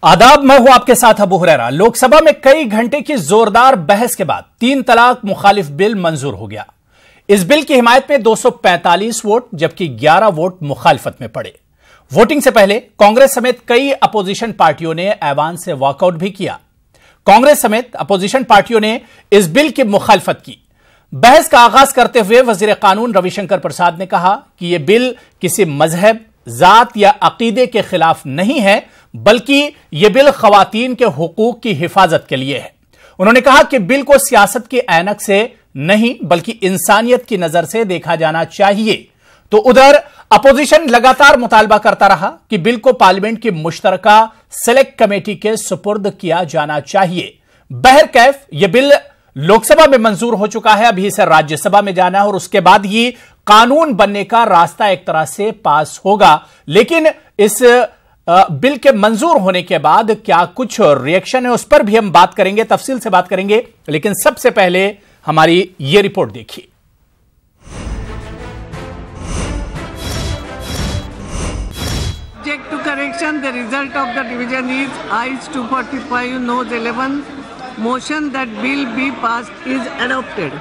आदाब, मैं हूं आपके साथ अबू हुरैरा। लोकसभा में कई घंटे की जोरदार बहस के बाद 3 तलाक मुखालिफ बिल मंजूर हो गया। इस बिल की हिमायत में 245 वोट जबकि 11 वोट मुखालिफत में पड़े। वोटिंग से पहले कांग्रेस समेत कई अपोजिशन पार्टियों ने ऐवान से वॉकआउट भी किया। कांग्रेस समेत अपोजिशन पार्टियों ने इस बिल की मुखालिफत की। बहस का आगाज करते हुए वजीर कानून रविशंकर प्रसाद ने कहा कि यह बिल किसी मजहब, जात या अकीदे के खिलाफ नहीं है, बल्कि यह बिल खवातीन के हुकूक की हिफाजत के लिए है। उन्होंने कहा कि बिल को सियासत के ऐनक से नहीं बल्कि इंसानियत की नजर से देखा जाना चाहिए। तो उधर अपोजिशन लगातार मुतालबा करता रहा कि बिल को पार्लियामेंट की मुश्तरका सेलेक्ट कमेटी के सुपुर्द किया जाना चाहिए। बहरकैफ यह बिल लोकसभा में मंजूर हो चुका है, अभी इसे राज्यसभा में जाना है और उसके बाद ही कानून बनने का रास्ता एक तरह से पास होगा। लेकिन इस बिल के मंजूर होने के बाद क्या कुछ रिएक्शन है, उस पर भी हम बात करेंगे, तफसील से बात करेंगे। लेकिन सबसे पहले हमारी ये रिपोर्ट देखिए। Subject to correction, the result of the division is ayes 245, noes 11. Motion that bill be passed is adopted.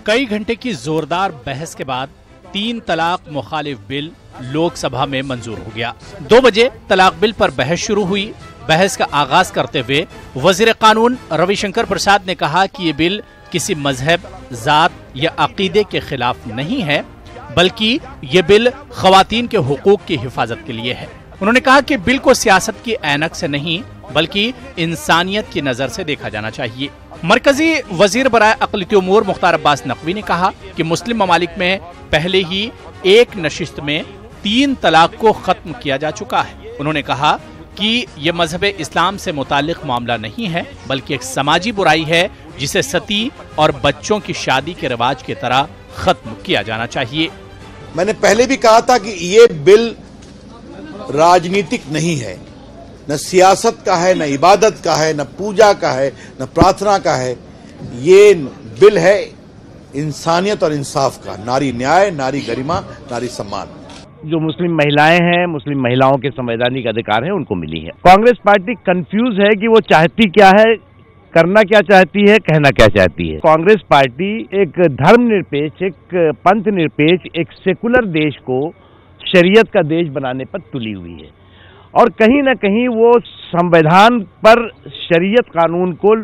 कई घंटे की जोरदार बहस के बाद 3 तलाक मुखालिफ बिल लोकसभा में मंजूर हो गया। 2 बजे तलाक बिल पर बहस शुरू हुई। बहस का आगाज करते हुए वजीर कानून रविशंकर प्रसाद ने कहा कि यह बिल किसी मजहब, जात या अकीदे के खिलाफ नहीं है, बल्कि यह बिल खवातीन के हुकूक की हिफाजत के लिए है। उन्होंने कहा कि बिल को सियासत की ऐनक से नहीं बल्कि इंसानियत की नजर से देखा जाना चाहिए। मरकजी वजीर बराए अक़लियती उमूर मुख्तार अब्बास नकवी ने कहा कि मुस्लिम ममालिक में पहले ही एक नशिस्त में 3 तलाक को खत्म किया जा चुका है। उन्होंने कहा कि यह मजहब इस्लाम से मुतालिक मामला नहीं है बल्कि एक समाजी बुराई है जिसे सती और बच्चों की शादी के रिवाज की तरह खत्म किया जाना चाहिए। मैंने पहले भी कहा था कि ये बिल राजनीतिक नहीं है, न सियासत का है, न इबादत का है, न पूजा का है, न प्रार्थना का है। ये बिल है इंसानियत और इंसाफ का, नारी न्याय, नारी गरिमा, नारी सम्मान। जो मुस्लिम महिलाएं हैं, मुस्लिम महिलाओं के संवैधानिक अधिकार हैं, उनको मिली है। कांग्रेस पार्टी कंफ्यूज है कि वो चाहती क्या है, करना क्या चाहती है, कहना क्या चाहती है। कांग्रेस पार्टी एक धर्मनिरपेक्ष, एक पंथ निरपेक्ष, एक सेकुलर देश को शरीयत का देश बनाने पर तुली हुई है और कहीं ना कहीं वो संविधान पर शरीयत कानून को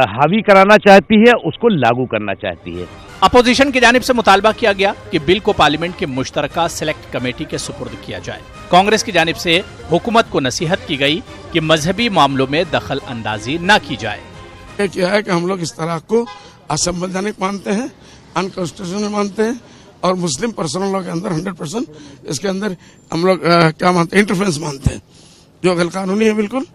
हावी कराना चाहती है, उसको लागू करना चाहती है। अपोजिशन की जानिब से मुतालबा किया गया कि बिल को पार्लियामेंट की मुश्तरका सेलेक्ट कमेटी के सुपुर्द किया जाए। कांग्रेस की जानिब से हुकूमत को नसीहत की गई कि मजहबी मामलों में दखल अंदाजी न की जाए। क्या है कि हम लोग इस तरह को असंवैधानिक मानते हैं, अनकॉन्स्टिट्यूशनल मानते हैं और मुस्लिम पर्सनल लॉ के अंदर 100% इसके अंदर हम लोग क्या मानते हैं, इंटरफेरेंस मानते हैं, जो गैर कानूनी है। बिल्कुल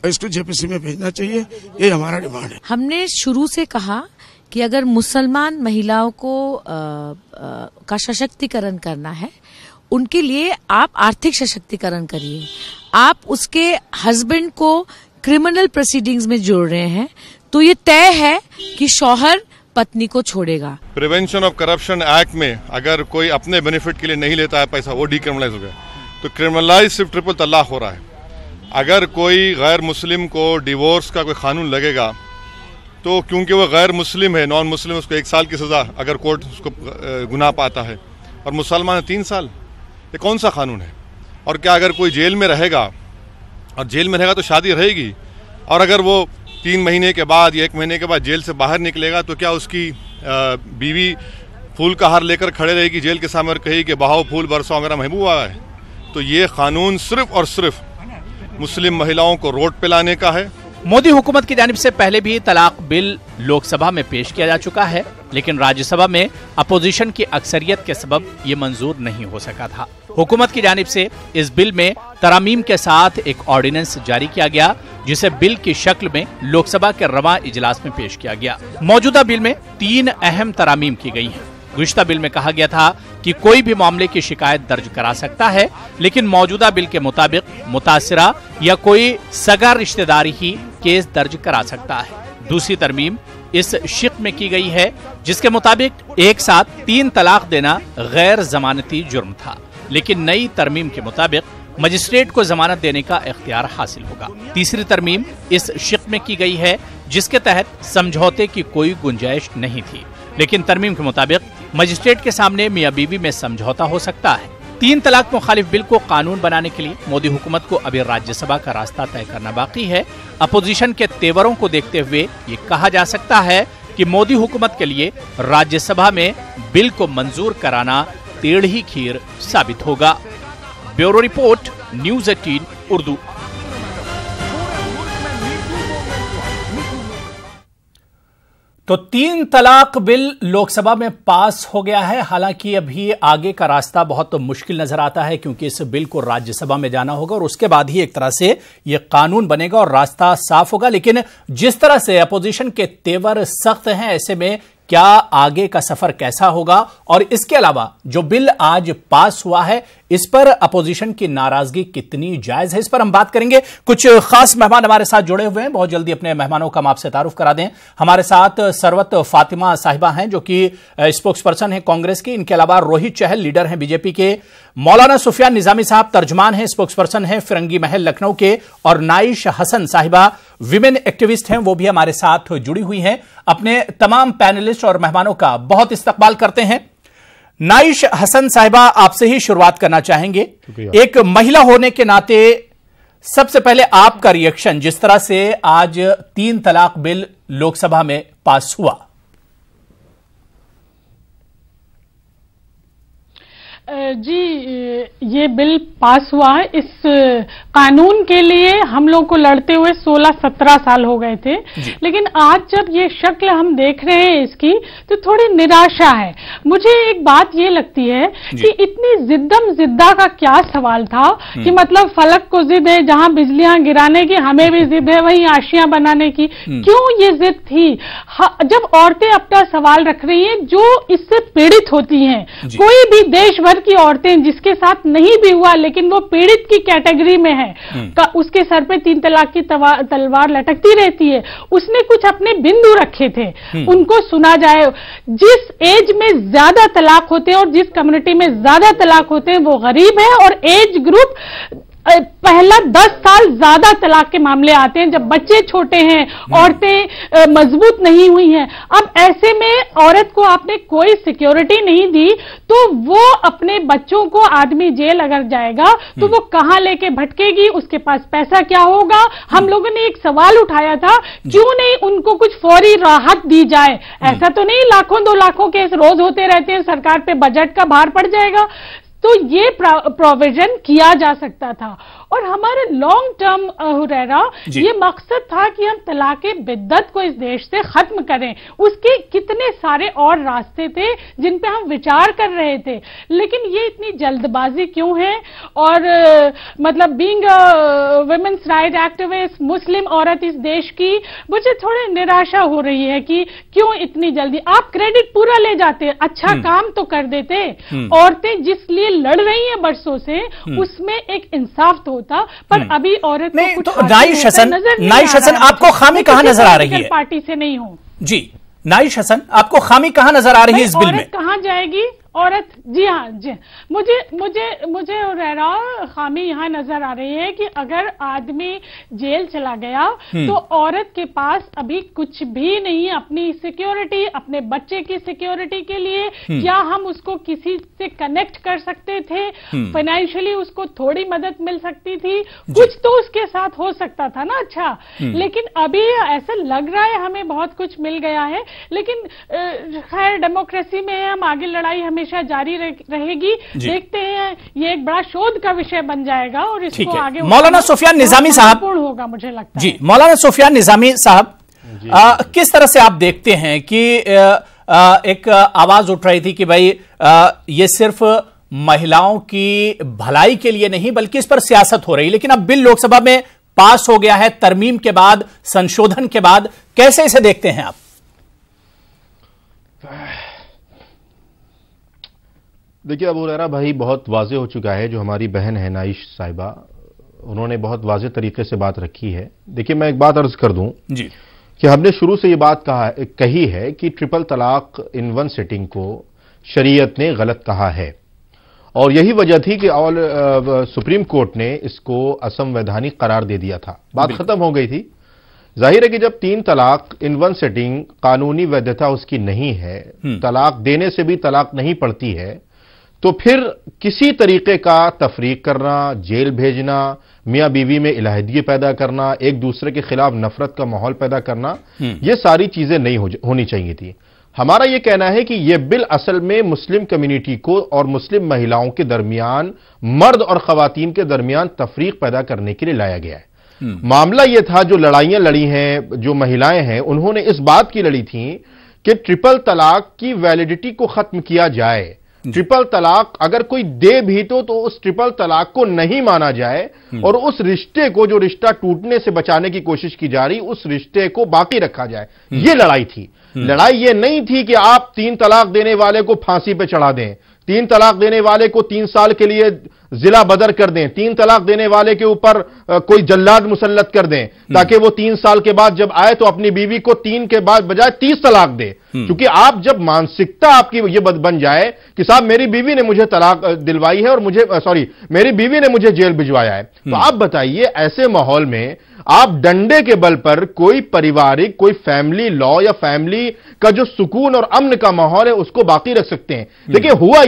इसको जेपीसी में भेजना चाहिए, ये हमारा डिमांड है। हमने शुरू से कहा कि अगर मुसलमान महिलाओं को का सशक्तिकरण करना है, उनके लिए आप आर्थिक सशक्तिकरण करिए। आप उसके हस्बैंड को क्रिमिनल प्रोसीडिंग्स में जोड़ रहे हैं तो ये तय है कि शौहर पत्नी को छोड़ेगा। प्रिवेंशन ऑफ करप्शन एक्ट में अगर कोई अपने बेनिफिट के लिए नहीं लेता है पैसा, वो डिक्रिमिनलाइज हो गया। तो क्रिमिनलाइज सिर्फ ट्रिपल तलाक हो रहा है। अगर कोई गैर मुस्लिम को डिवोर्स का कोई कानून लगेगा तो क्योंकि वो गैर मुस्लिम है, नॉन मुस्लिम, उसको 1 साल की सजा अगर कोर्ट उसको गुनाह पाता है और मुसलमान 3 साल, ये कौन सा कानून है? और क्या अगर कोई जेल में रहेगा और जेल में रहेगा तो शादी रहेगी, और अगर वो 3 महीने के बाद या 1 महीने के बाद जेल से बाहर निकलेगा तो क्या उसकी बीवी फूल का हार लेकर खड़े रहेगी जेल के सामने और कहेगी कि बहाओ फूल बरसाओ मेरा महबूबा है? तो ये कानून सिर्फ और सिर्फ मुस्लिम महिलाओं को रोड पे लाने का है। मोदी हुकूमत की जानिब से पहले भी तलाक बिल लोकसभा में पेश किया जा चुका है, लेकिन राज्यसभा में अपोजिशन की अक्सरियत के सबब ये मंजूर नहीं हो सका था। हुकूमत की जानिब से इस बिल में तरामीम के साथ एक ऑर्डिनेंस जारी किया गया जिसे बिल की शक्ल में लोकसभा के रवा इजलास में पेश किया गया। मौजूदा बिल में 3 अहम तरामीम की गई हैं। गुज़िश्ता बिल में कहा गया था कि कोई भी मामले की शिकायत दर्ज करा सकता है, लेकिन मौजूदा बिल के मुताबिक मुतासिरा या कोई सगा रिश्तेदारी ही केस दर्ज करा सकता है। दूसरी तरमीम इस शिक में की गई है जिसके मुताबिक एक साथ 3 तलाक देना गैर जमानती जुर्म था। लेकिन नई तरमीम के मुताबिक मजिस्ट्रेट को जमानत देने का इख्तियार हासिल होगा। तीसरी तरमीम इस शिक में की गई है जिसके तहत समझौते की कोई गुंजाइश नहीं थी, लेकिन तरमीम के मुताबिक मजिस्ट्रेट के सामने मियां बीवी में समझौता हो सकता है। 3 तलाक मुखालिफ बिल को कानून बनाने के लिए मोदी हुकूमत को अभी राज्यसभा का रास्ता तय करना बाकी है। अपोजिशन के तेवरों को देखते हुए ये कहा जा सकता है कि मोदी हुकूमत के लिए राज्यसभा में बिल को मंजूर कराना टेढ़ी खीर साबित होगा। Bureau report, news 18 Urdu. तो 3 तलाक बिल लोकसभा में पास हो गया है। हालांकि अभी आगे का रास्ता बहुत मुश्किल नजर आता है क्योंकि इस बिल को राज्यसभा में जाना होगा और उसके बाद ही एक तरह से यह कानून बनेगा और रास्ता साफ होगा। लेकिन जिस तरह से अपोजिशन के तेवर सख्त हैं, ऐसे में क्या आगे का सफर कैसा होगा और इसके अलावा जो बिल आज पास हुआ है इस पर अपोजिशन की नाराजगी कितनी जायज है, इस पर हम बात करेंगे। कुछ खास मेहमान हमारे साथ जुड़े हुए हैं, बहुत जल्दी अपने मेहमानों का हम आपसे तारुफ करा दें। हमारे साथ सरवत फातिमा साहिबा हैं जो कि स्पोक्स पर्सन है कांग्रेस की। इनके अलावा रोहित चहल लीडर हैं बीजेपी के, मौलाना सुफियान निजामी साहब तर्जमान हैं, स्पोक्स पर्सन हैं फिरंगी महल लखनऊ के, और नाइश हसन साहिबा विमेन एक्टिविस्ट हैं, वो भी हमारे साथ जुड़ी हुई हैं। अपने तमाम पैनलिस्ट और मेहमानों का बहुत इस्तकबाल करते हैं। नाइश हसन साहिबा, आपसे ही शुरुआत करना चाहेंगे। एक महिला होने के नाते सबसे पहले आपका रिएक्शन जिस तरह से आज 3 तलाक बिल लोकसभा में पास हुआ। जी, ये बिल पास हुआ है। इस कानून के लिए हम लोग को लड़ते हुए 16-17 साल हो गए थे, लेकिन आज जब ये शक्ल हम देख रहे हैं इसकी तो थोड़ी निराशा है। मुझे एक बात ये लगती है कि इतनी जिद्दम जिद्दा का क्या सवाल था कि मतलब फलक को जिद है जहां बिजलियां गिराने की, हमें भी जिद है वहीं आशियां बनाने की। क्यों ये जिद थी? जब औरतें अपना सवाल रख रही हैं जो इससे पीड़ित होती हैं, कोई भी देश भर की औरतें जिसके साथ नहीं भी हुआ लेकिन वो पीड़ित की कैटेगरी में है, उसके सर पे 3 तलाक की तलवार लटकती रहती है। उसने कुछ अपने बिंदु रखे थे, उनको सुना जाए। जिस एज में ज्यादा तलाक होते हैं और जिस कम्युनिटी में ज्यादा तलाक होते हैं वो गरीब है, और एज ग्रुप पहला 10 साल ज्यादा तलाक के मामले आते हैं जब बच्चे छोटे हैं, औरतें मजबूत नहीं हुई हैं। अब ऐसे में औरत को आपने कोई सिक्योरिटी नहीं दी तो वो अपने बच्चों को, आदमी जेल अगर जाएगा तो वो कहां लेके भटकेगी, उसके पास पैसा क्या होगा। हम लोगों ने एक सवाल उठाया था, क्यों नहीं उनको कुछ फौरी राहत दी जाए। ऐसा तो नहीं लाखों 2 लाखों केस रोज होते रहते हैं, सरकार पे बजट का भार पड़ जाएगा। तो ये प्रोविजन किया जा सकता था। और हमारे लॉन्ग टर्म हुरैरा ये मकसद था कि हम तलाक़े बिद्दत को इस देश से खत्म करें। उसके कितने सारे और रास्ते थे जिन पे हम विचार कर रहे थे, लेकिन ये इतनी जल्दबाजी क्यों है। और मतलब बीइंग वुमेन्स राइट एक्टिविस्ट, मुस्लिम औरत इस देश की, मुझे थोड़ी निराशा हो रही है कि क्यों इतनी जल्दी। आप क्रेडिट पूरा ले जाते, अच्छा काम तो कर देते। औरतें जिस लिए लड़ रही हैं बरसों से, उसमें एक इंसाफ तो होता, पर अभी औरत को कुछ नाइश हसन, आपको खामी कहां नजर आ रही है? पार्टी से नहीं हो जी। नाइश हसन, आपको खामी कहां नजर आ रही है इस बिल में? कहां जाएगी औरत? जी हाँ जी, मुझे खामी यहाँ नजर आ रही है कि अगर आदमी जेल चला गया तो औरत के पास अभी कुछ भी नहीं, अपनी सिक्योरिटी, अपने बच्चे की सिक्योरिटी के लिए क्या हम उसको किसी से कनेक्ट कर सकते थे, फाइनेंशियली उसको थोड़ी मदद मिल सकती थी, कुछ तो उसके साथ हो सकता था ना। अच्छा, लेकिन अभी ऐसा लग रहा है हमें बहुत कुछ मिल गया है, लेकिन खैर डेमोक्रेसी में हम आगे लड़ाई हमेशा जारी रहेगी। देखते हैं, ये एक बड़ा शोध का विषय बन जाएगा और इसको आगे मौलाना सुफियान निजामी साहब होगा, मुझे लगता है। जी, मौलाना सुफियान निजामी साहब, किस तरह से आप देखते हैं कि एक आवाज उठ रही थी कि भाई ये सिर्फ महिलाओं की भलाई के लिए नहीं बल्कि इस पर सियासत हो रही, लेकिन अब बिल लोकसभा में पास हो गया है तरमीम के बाद, संशोधन के बाद, कैसे इसे देखते हैं आप? देखिए, अबू हुरैरा भाई, बहुत वाज़ेह हो चुका है। जो हमारी बहन है नाइश साहिबा, उन्होंने बहुत वाज़ेह तरीके से बात रखी है। देखिए, मैं एक बात अर्ज कर दूं जी कि हमने शुरू से ये बात कही है कि ट्रिपल तलाक इन वन सिटिंग को शरीयत ने गलत कहा है और यही वजह थी कि सुप्रीम कोर्ट ने इसको असंवैधानिक करार दे दिया था, बात खत्म हो गई थी। जाहिर है कि जब 3 तलाक इन वन सेटिंग कानूनी वैधता उसकी नहीं है, तलाक देने से भी तलाक नहीं पड़ती है, तो फिर किसी तरीके का तफरीक करना, जेल भेजना, मियां बीवी में इलाहिदगी पैदा करना, एक दूसरे के खिलाफ नफरत का माहौल पैदा करना, ये सारी चीजें नहीं होनी चाहिए थी। हमारा यह कहना है कि यह बिल असल में मुस्लिम कम्युनिटी को और मुस्लिम महिलाओं के दरमियान, मर्द और खवातीन के दरमियान तफरीक पैदा करने के लिए लाया गया है। मामला यह था, जो लड़ाइयां लड़ी हैं, जो महिलाएं हैं, उन्होंने इस बात की लड़ी थी कि ट्रिपल तलाक की वैलिडिटी को खत्म किया जाए। ट्रिपल तलाक अगर कोई दे भी तो उस ट्रिपल तलाक को नहीं माना जाए और उस रिश्ते को, जो रिश्ता टूटने से बचाने की कोशिश की जा रही, उस रिश्ते को बाकी रखा जाए। यह लड़ाई थी। लड़ाई यह नहीं थी कि आप 3 तलाक देने वाले को फांसी पे चढ़ा दें, 3 तलाक देने वाले को 3 साल के लिए जिला बदर कर दें, 3 तलाक देने वाले के ऊपर कोई जल्लाद मुसल्लत कर दें, ताकि वो 3 साल के बाद जब आए तो अपनी बीवी को 3 के बाद बजाय 30 तलाक दे। क्योंकि आप जब मानसिकता आपकी ये बन जाए कि साहब मेरी बीवी ने मुझे तलाक दिलवाई है और मेरी बीवी ने मुझे जेल भिजवाया है, तो आप बताइए ऐसे माहौल में आप डंडे के बल पर कोई पारिवारिक, कोई फैमिली लॉ या फैमिली का जो सुकून और अमन का माहौल है उसको बाकी रख सकते हैं। देखिए हुआ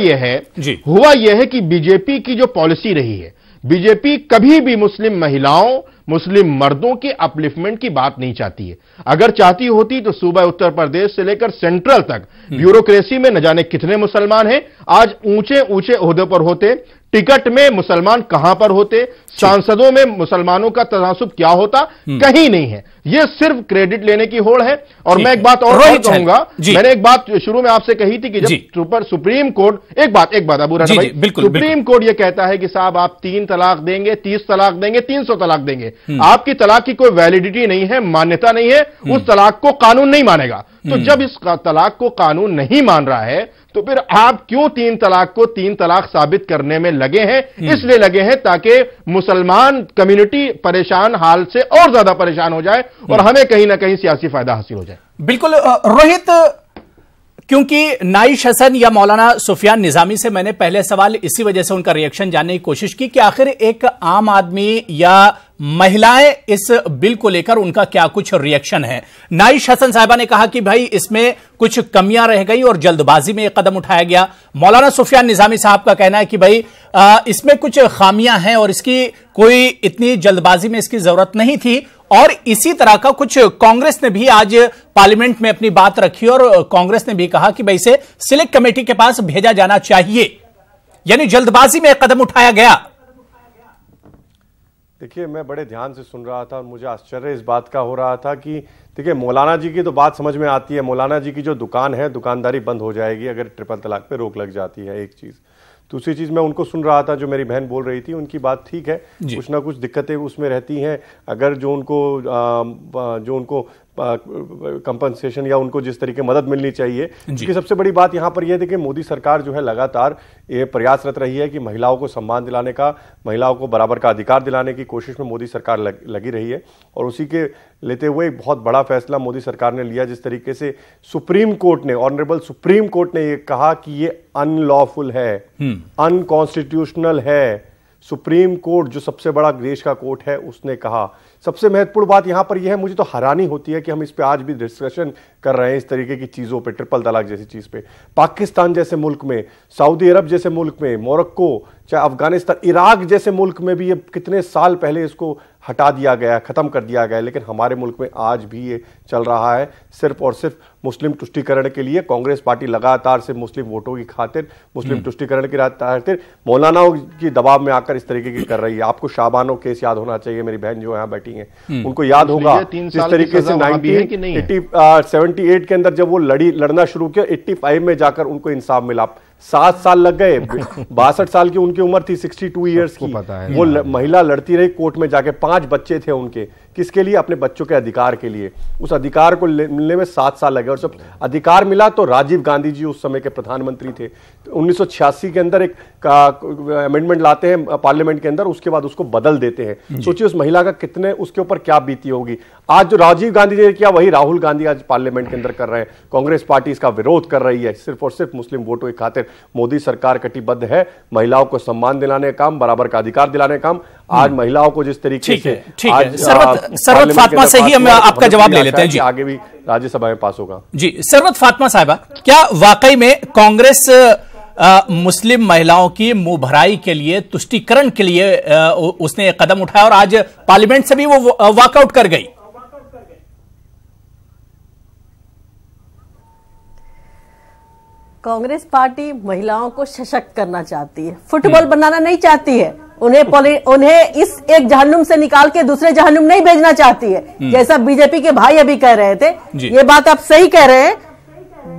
यह है कि बीजेपी की जो पॉलिसी रही है, बीजेपी कभी भी मुस्लिम महिलाओं, मुस्लिम मर्दों के अपलिफ्टमेंट की बात नहीं चाहती है। अगर चाहती होती तो सूबा उत्तर प्रदेश से लेकर सेंट्रल तक ब्यूरोक्रेसी में न जाने कितने मुसलमान हैं, आज ऊंचे ऊंचे ओहदे पर होते, टिकट में मुसलमान कहां पर होते, सांसदों में मुसलमानों का तनासुब क्या होता, कहीं नहीं है। यह सिर्फ क्रेडिट लेने की होड़ है। और मैं एक बात और कहूंगा, मैंने एक बात शुरू में आपसे कही थी कि जब सुप्रीम कोर्ट, एक बात अबू रजा भाई, सुप्रीम कोर्ट यह कहता है कि साहब आप 3 तलाक देंगे, 30 तलाक देंगे, 300 तलाक देंगे, आपकी तलाक की कोई वैलिडिटी नहीं है, मान्यता नहीं है, उस तलाक को कानून नहीं मानेगा। तो जब इस तलाक को कानून नहीं मान रहा है तो फिर आप क्यों 3 तलाक को 3 तलाक साबित करने में लगे हैं? इसलिए लगे हैं ताकि मुसलमान कम्युनिटी परेशान हाल से और ज्यादा परेशान हो जाए और हमें कहीं ना कहीं सियासी फायदा हासिल हो जाए। बिल्कुल रोहित, क्योंकि नाइश हसन या मौलाना सुफियान निजामी से मैंने पहले सवाल इसी वजह से उनका रिएक्शन जानने की कोशिश की कि आखिर एक आम आदमी या महिलाएं इस बिल को लेकर उनका क्या कुछ रिएक्शन है। नाइश हसन साहिबा ने कहा कि भाई इसमें कुछ कमियां रह गई और जल्दबाजी में एक कदम उठाया गया। मौलाना सुफियान निजामी साहब का कहना है कि भाई इसमें कुछ खामियां हैं और इसकी कोई इतनी जल्दबाजी में इसकी जरूरत नहीं थी। और इसी तरह का कुछ कांग्रेस ने भी आज पार्लियामेंट में अपनी बात रखी और कांग्रेस ने भी कहा कि भाई इसे सिलेक्ट कमेटी के पास भेजा जाना चाहिए, यानी जल्दबाजी में एक कदम उठाया गया। देखिए, मैं बड़े ध्यान से सुन रहा था और मुझे आश्चर्य इस बात का हो रहा था कि देखिए, मौलाना जी की तो बात समझ में आती है, मौलाना जी की जो दुकान है, दुकानदारी बंद हो जाएगी अगर ट्रिपल तलाक पे रोक लग जाती है, एक चीज। दूसरी चीज, मैं उनको सुन रहा था, जो मेरी बहन बोल रही थी, उनकी बात ठीक है, कुछ ना कुछ दिक्कतें उसमें रहती हैं। अगर जो उनको कंपनसेशन या उनको जिस तरीके मदद मिलनी चाहिए, क्योंकि सबसे बड़ी बात यहां पर यह है कि मोदी सरकार जो है लगातार ये प्रयासरत रही है कि महिलाओं को सम्मान दिलाने का, महिलाओं को बराबर का अधिकार दिलाने की कोशिश में मोदी सरकार लगी रही है। और उसी के लेते हुए एक बहुत बड़ा फैसला मोदी सरकार ने लिया, जिस तरीके से सुप्रीम कोर्ट ने, ऑनरेबल सुप्रीम कोर्ट ने यह कहा कि ये अनलॉफुल है, अनकॉन्स्टिट्यूशनल है। सुप्रीम कोर्ट, जो सबसे बड़ा देश का कोर्ट है, उसने कहा। सबसे महत्वपूर्ण बात यहां पर यह है, मुझे तो हैरानी होती है कि हम इस पे आज भी डिस्कशन कर रहे हैं, इस तरीके की चीजों पे, ट्रिपल तलाक जैसी चीज पे। पाकिस्तान जैसे मुल्क में, सऊदी अरब जैसे मुल्क में, मोरक्को, चाहे अफगानिस्तान, इराक जैसे मुल्क में भी ये कितने साल पहले इसको हटा दिया गया, खत्म कर दिया गया, लेकिन हमारे मुल्क में आज भी ये चल रहा है, सिर्फ और सिर्फ मुस्लिम तुष्टीकरण के लिए। कांग्रेस पार्टी लगातार से मुस्लिम वोटों की खातिर, मुस्लिम तुष्टीकरण की खातिर मौलानाओं की दबाव में आकर इस तरीके की कर रही है। आपको शाबानो केस याद होना चाहिए, मेरी बहन जो यहाँ बैठी हैं उनको याद होगा, जिस तरीके से 1978 के अंदर जब वो लड़ना शुरू किया, 85 में जाकर उनको इंसाफ मिला। 7 साल लग गए, 62 साल की उनकी उम्र थी, 62 ईयर्स की। वो महिला लड़ती रही कोर्ट में जाके, 5 बच्चे थे उनके, किसके लिए? अपने बच्चों के अधिकार के लिए। उस अधिकार को मिलने में 7 साल लगे और जब अधिकार मिला तो राजीव गांधी जी उस समय के प्रधानमंत्री थे। 1986 के अंदर एक अमेंडमेंट लाते हैं पार्लियामेंट के अंदर, उसके बाद उसको बदल देते हैं। सोचिए उस महिला का कितने उसके ऊपर क्या बीती होगी। आज जो राजीव गांधी जी ने किया वही राहुल गांधी आज पार्लियामेंट के अंदर कर रहे हैं। कांग्रेस पार्टी इसका विरोध कर रही है सिर्फ और सिर्फ मुस्लिम वोटों की खातिर। मोदी सरकार कटिबद्ध है महिलाओं को सम्मान दिलाने का काम, बराबर का अधिकार दिलाने का काम। आज महिलाओं को जिस तरीके से सरवत फातिमा से ही हम आपका जवाब ले लेते हैं जी। आगे भी राज्यसभा में पास होगा जी। सरवत फातिमा साहिबा, क्या वाकई में कांग्रेस मुस्लिम महिलाओं की मुंह भराई के लिए, तुष्टीकरण के लिए उसने कदम उठाया और आज पार्लियामेंट से भी वो वॉकआउट कर गई? कांग्रेस पार्टी महिलाओं को सशक्त करना चाहती है, फुटबॉल बनाना नहीं चाहती है। उन्हें इस एक जहन्नुम से निकाल के दूसरे जहन्नुम नहीं भेजना चाहती है, जैसा बीजेपी के भाई अभी कह रहे थे। ये बात आप सही कह रहे हैं।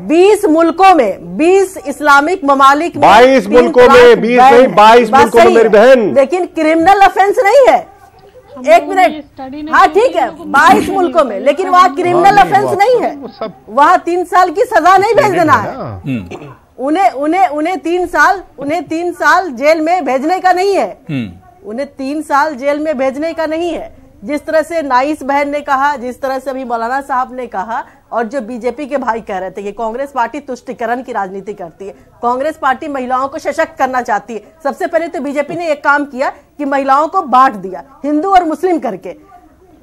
20 मुल्कों में, 20 इस्लामिक ममालिक में, 22 मुल्कों में, 20 नहीं 22 मुल्कों में मेरी बहन, लेकिन क्रिमिनल ऑफेंस नहीं है। एक मिनट, हाँ ठीक है 22 मुल्कों में, लेकिन वहाँ क्रिमिनल ऑफेंस नहीं है। वहाँ 3 साल की सजा नहीं भेज देना है। उन्हें 3 साल जेल में भेजने का नहीं है। उन्हें 3 साल जेल में भेजने का नहीं है। जिस तरह से नाइस बहन ने कहा, जिस तरह से अभी मौलाना साहब ने कहा, और जो बीजेपी के भाई कह रहे थे कि कांग्रेस पार्टी तुष्टीकरण की राजनीति करती है, कांग्रेस पार्टी महिलाओं को सशक्त करना चाहती है। सबसे पहले तो बीजेपी ने एक काम किया कि महिलाओं को बांट दिया हिंदू और मुस्लिम करके,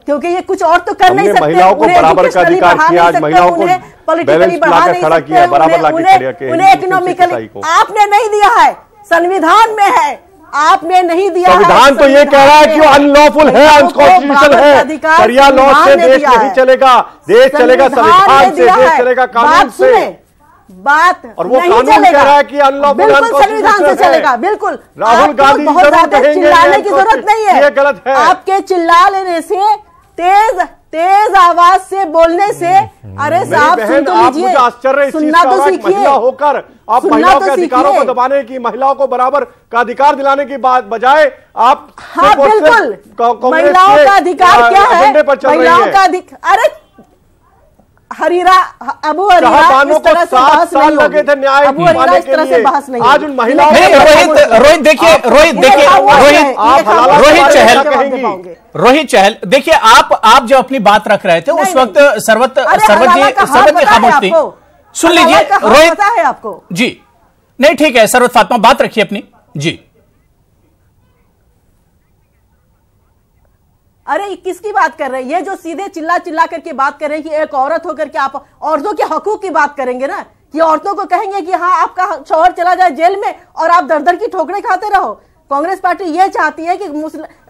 क्योंकि ये कुछ और तो कर नहीं सकते। महिलाओं को बराबर का अधिकार किया, आज महिलाओं को पॉलिटिकली बढ़ा नहीं सकते, उन्हें इकोनॉमिकली आपने नहीं दिया है, संविधान में है, आपने नहीं दिया। संविधान तो ये कह रहा है कि वो अनलॉफुल है, अनकॉन्स्टिट्यूशनल है। शरिया लॉ से देश नहीं चलेगा, देश चलेगा संविधान से, देश चलेगा कानून से। बात और वो कानून कह रहा है कि अनलॉफुल, बिल्कुल संविधान से चलेगा। बिल्कुल राहुल गांधी बहुत ज्यादा चिल्लाने की जरूरत नहीं है, ये गलत है। आपके चिल्ला लेने से, तेज आवाज से बोलने से, अरे साहब सुन तो लीजिए, सुनना तो सीखिए। होकर आप महिलाओं के अधिकारों को दबाने की, महिलाओं को बराबर का अधिकार दिलाने की बात बजाय आप, हाँ बिल्कुल, महिलाओं का अधिकार क्या है? महिलाओं का अधिकार, अरे अबू हरीरा इस तरह से बहस नहीं होगी। अबू हरीरा इस तरह से बहस नहीं आज उन महिलाओं रोहित चहल देखिए, आप जो अपनी बात रख रहे थे उस वक्त सरवत जी खामोश थी। सुन लीजिए रोहित है आपको जी। नहीं ठीक है सरवत फातिमा, बात रखिए अपनी जी। अरे किसकी बात कर रहे हैं? ये जो सीधे चिल्ला करके बात कर रहे हैं कि एक औरत होकर के आप औरतों के हकूक की बात करेंगे ना, कि औरतों को कहेंगे कि हाँ आपका शौहर चला जाए जेल में और आप दर की ठोकरें खाते रहो। कांग्रेस पार्टी ये चाहती है कि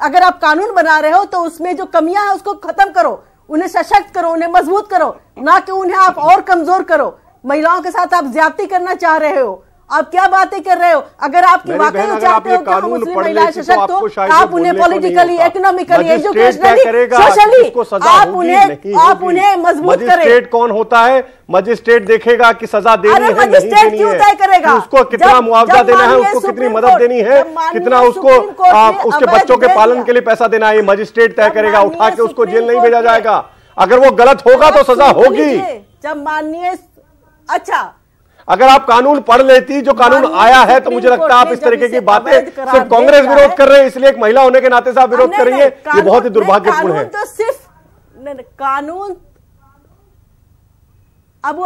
अगर आप कानून बना रहे हो तो उसमें जो कमियां हैं उसको खत्म करो, उन्हें सशक्त करो, उन्हें मजबूत करो, ना कि उन्हें आप और कमजोर करो। महिलाओं के साथ आप ज्यादती करना चाह रहे हो, आप क्या बातें कर रहे हो? अगर आपकी वाकई चाहते हो कि मुस्लिम महिलाएं सशक्त हो, आप उन्हें पॉलिटिकली, इकोनॉमिकली, एजुकेशनली, सोशली आप उन्हें मजबूत करें। मजिस्ट्रेट कौन होता है? मजिस्ट्रेट देखेगा कि सजा देनी है नहीं देनी है, उसको कितना मुआवजा देना है, उसको कितनी मदद देनी है, कितना उसको उसके बच्चों के पालन के लिए पैसा देना है, मजिस्ट्रेट तय करेगा। उठा के उसको जेल नहीं भेजा जाएगा। अगर वो गलत होगा तो सजा होगी। जब माननीय, अच्छा अगर आप कानून पढ़ लेती, जो कानून आया है, तो मुझे लगता है आप इस तरीके की बातें सिर्फ कांग्रेस विरोध कर रहे हैं, इसलिए एक महिला होने के नाते से आप विरोध कर रही है, ये बहुत ही दुर्भाग्यपूर्ण है। तो सिर्फ कानून, अबू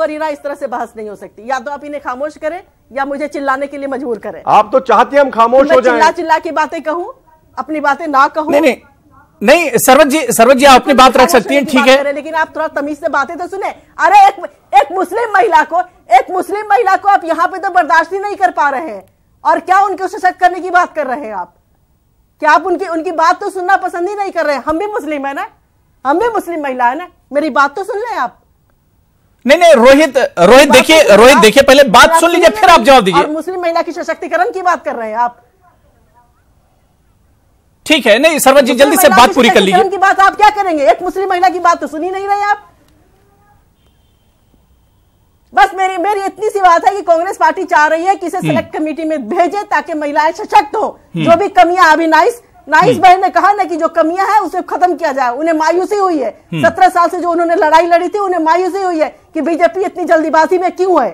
हरीरा इस तरह से बहस नहीं हो सकती। या तो आप इन्हें खामोश करें या मुझे चिल्लाने के लिए मजबूर करें। आप तो चाहती हैं हम खामोश हो जाएं। चिल्ला की बातें कहूं, अपनी बातें ना कहूं? नहीं सरवत जी आप अपनी बात रख सकती हैं, ठीक है, लेकिन आप थोड़ा तमीज से बातें तो सुने। अरे एक मुस्लिम महिला को आप यहां पे तो बर्दाश्त ही नहीं कर पा रहे हैं, और क्या उनको सशक्त करने की बात कर रहे हैं आप? क्या आप उनकी बात तो सुनना पसंद ही नहीं कर रहे हैं? हम भी मुस्लिम है ना, हम भी मुस्लिम महिला है ना, मेरी बात तो सुन लें आप। नहीं रोहित देखिए पहले बात सुन लीजिए, फिर आप जवाब दीजिए। और मुस्लिम महिला की सशक्तिकरण की बात कर रहे हैं आप, ठीक है। नहीं सरवत जी जल्दी से बात पूरी कर लीजिए। की बात आप क्या करेंगे? एक मुस्लिम महिला की बात तो सुनी नहीं रहे आप। बस मेरी इतनी सी बात है कि कांग्रेस पार्टी चाह रही है कि इसे सेलेक्ट कमेटी में भेजे ताकि महिलाएं सशक्त हो। जो भी कमियां अभी नाइस नाइस भाई ने कहा ना कि जो कमियां हैं उसे खत्म किया जाए। उन्हें मायूसी हुई है 17 साल से जो उन्होंने लड़ाई लड़ी थी, उन्हें मायूसी हुई है कि बीजेपी इतनी जल्दीबाजी में क्यों है।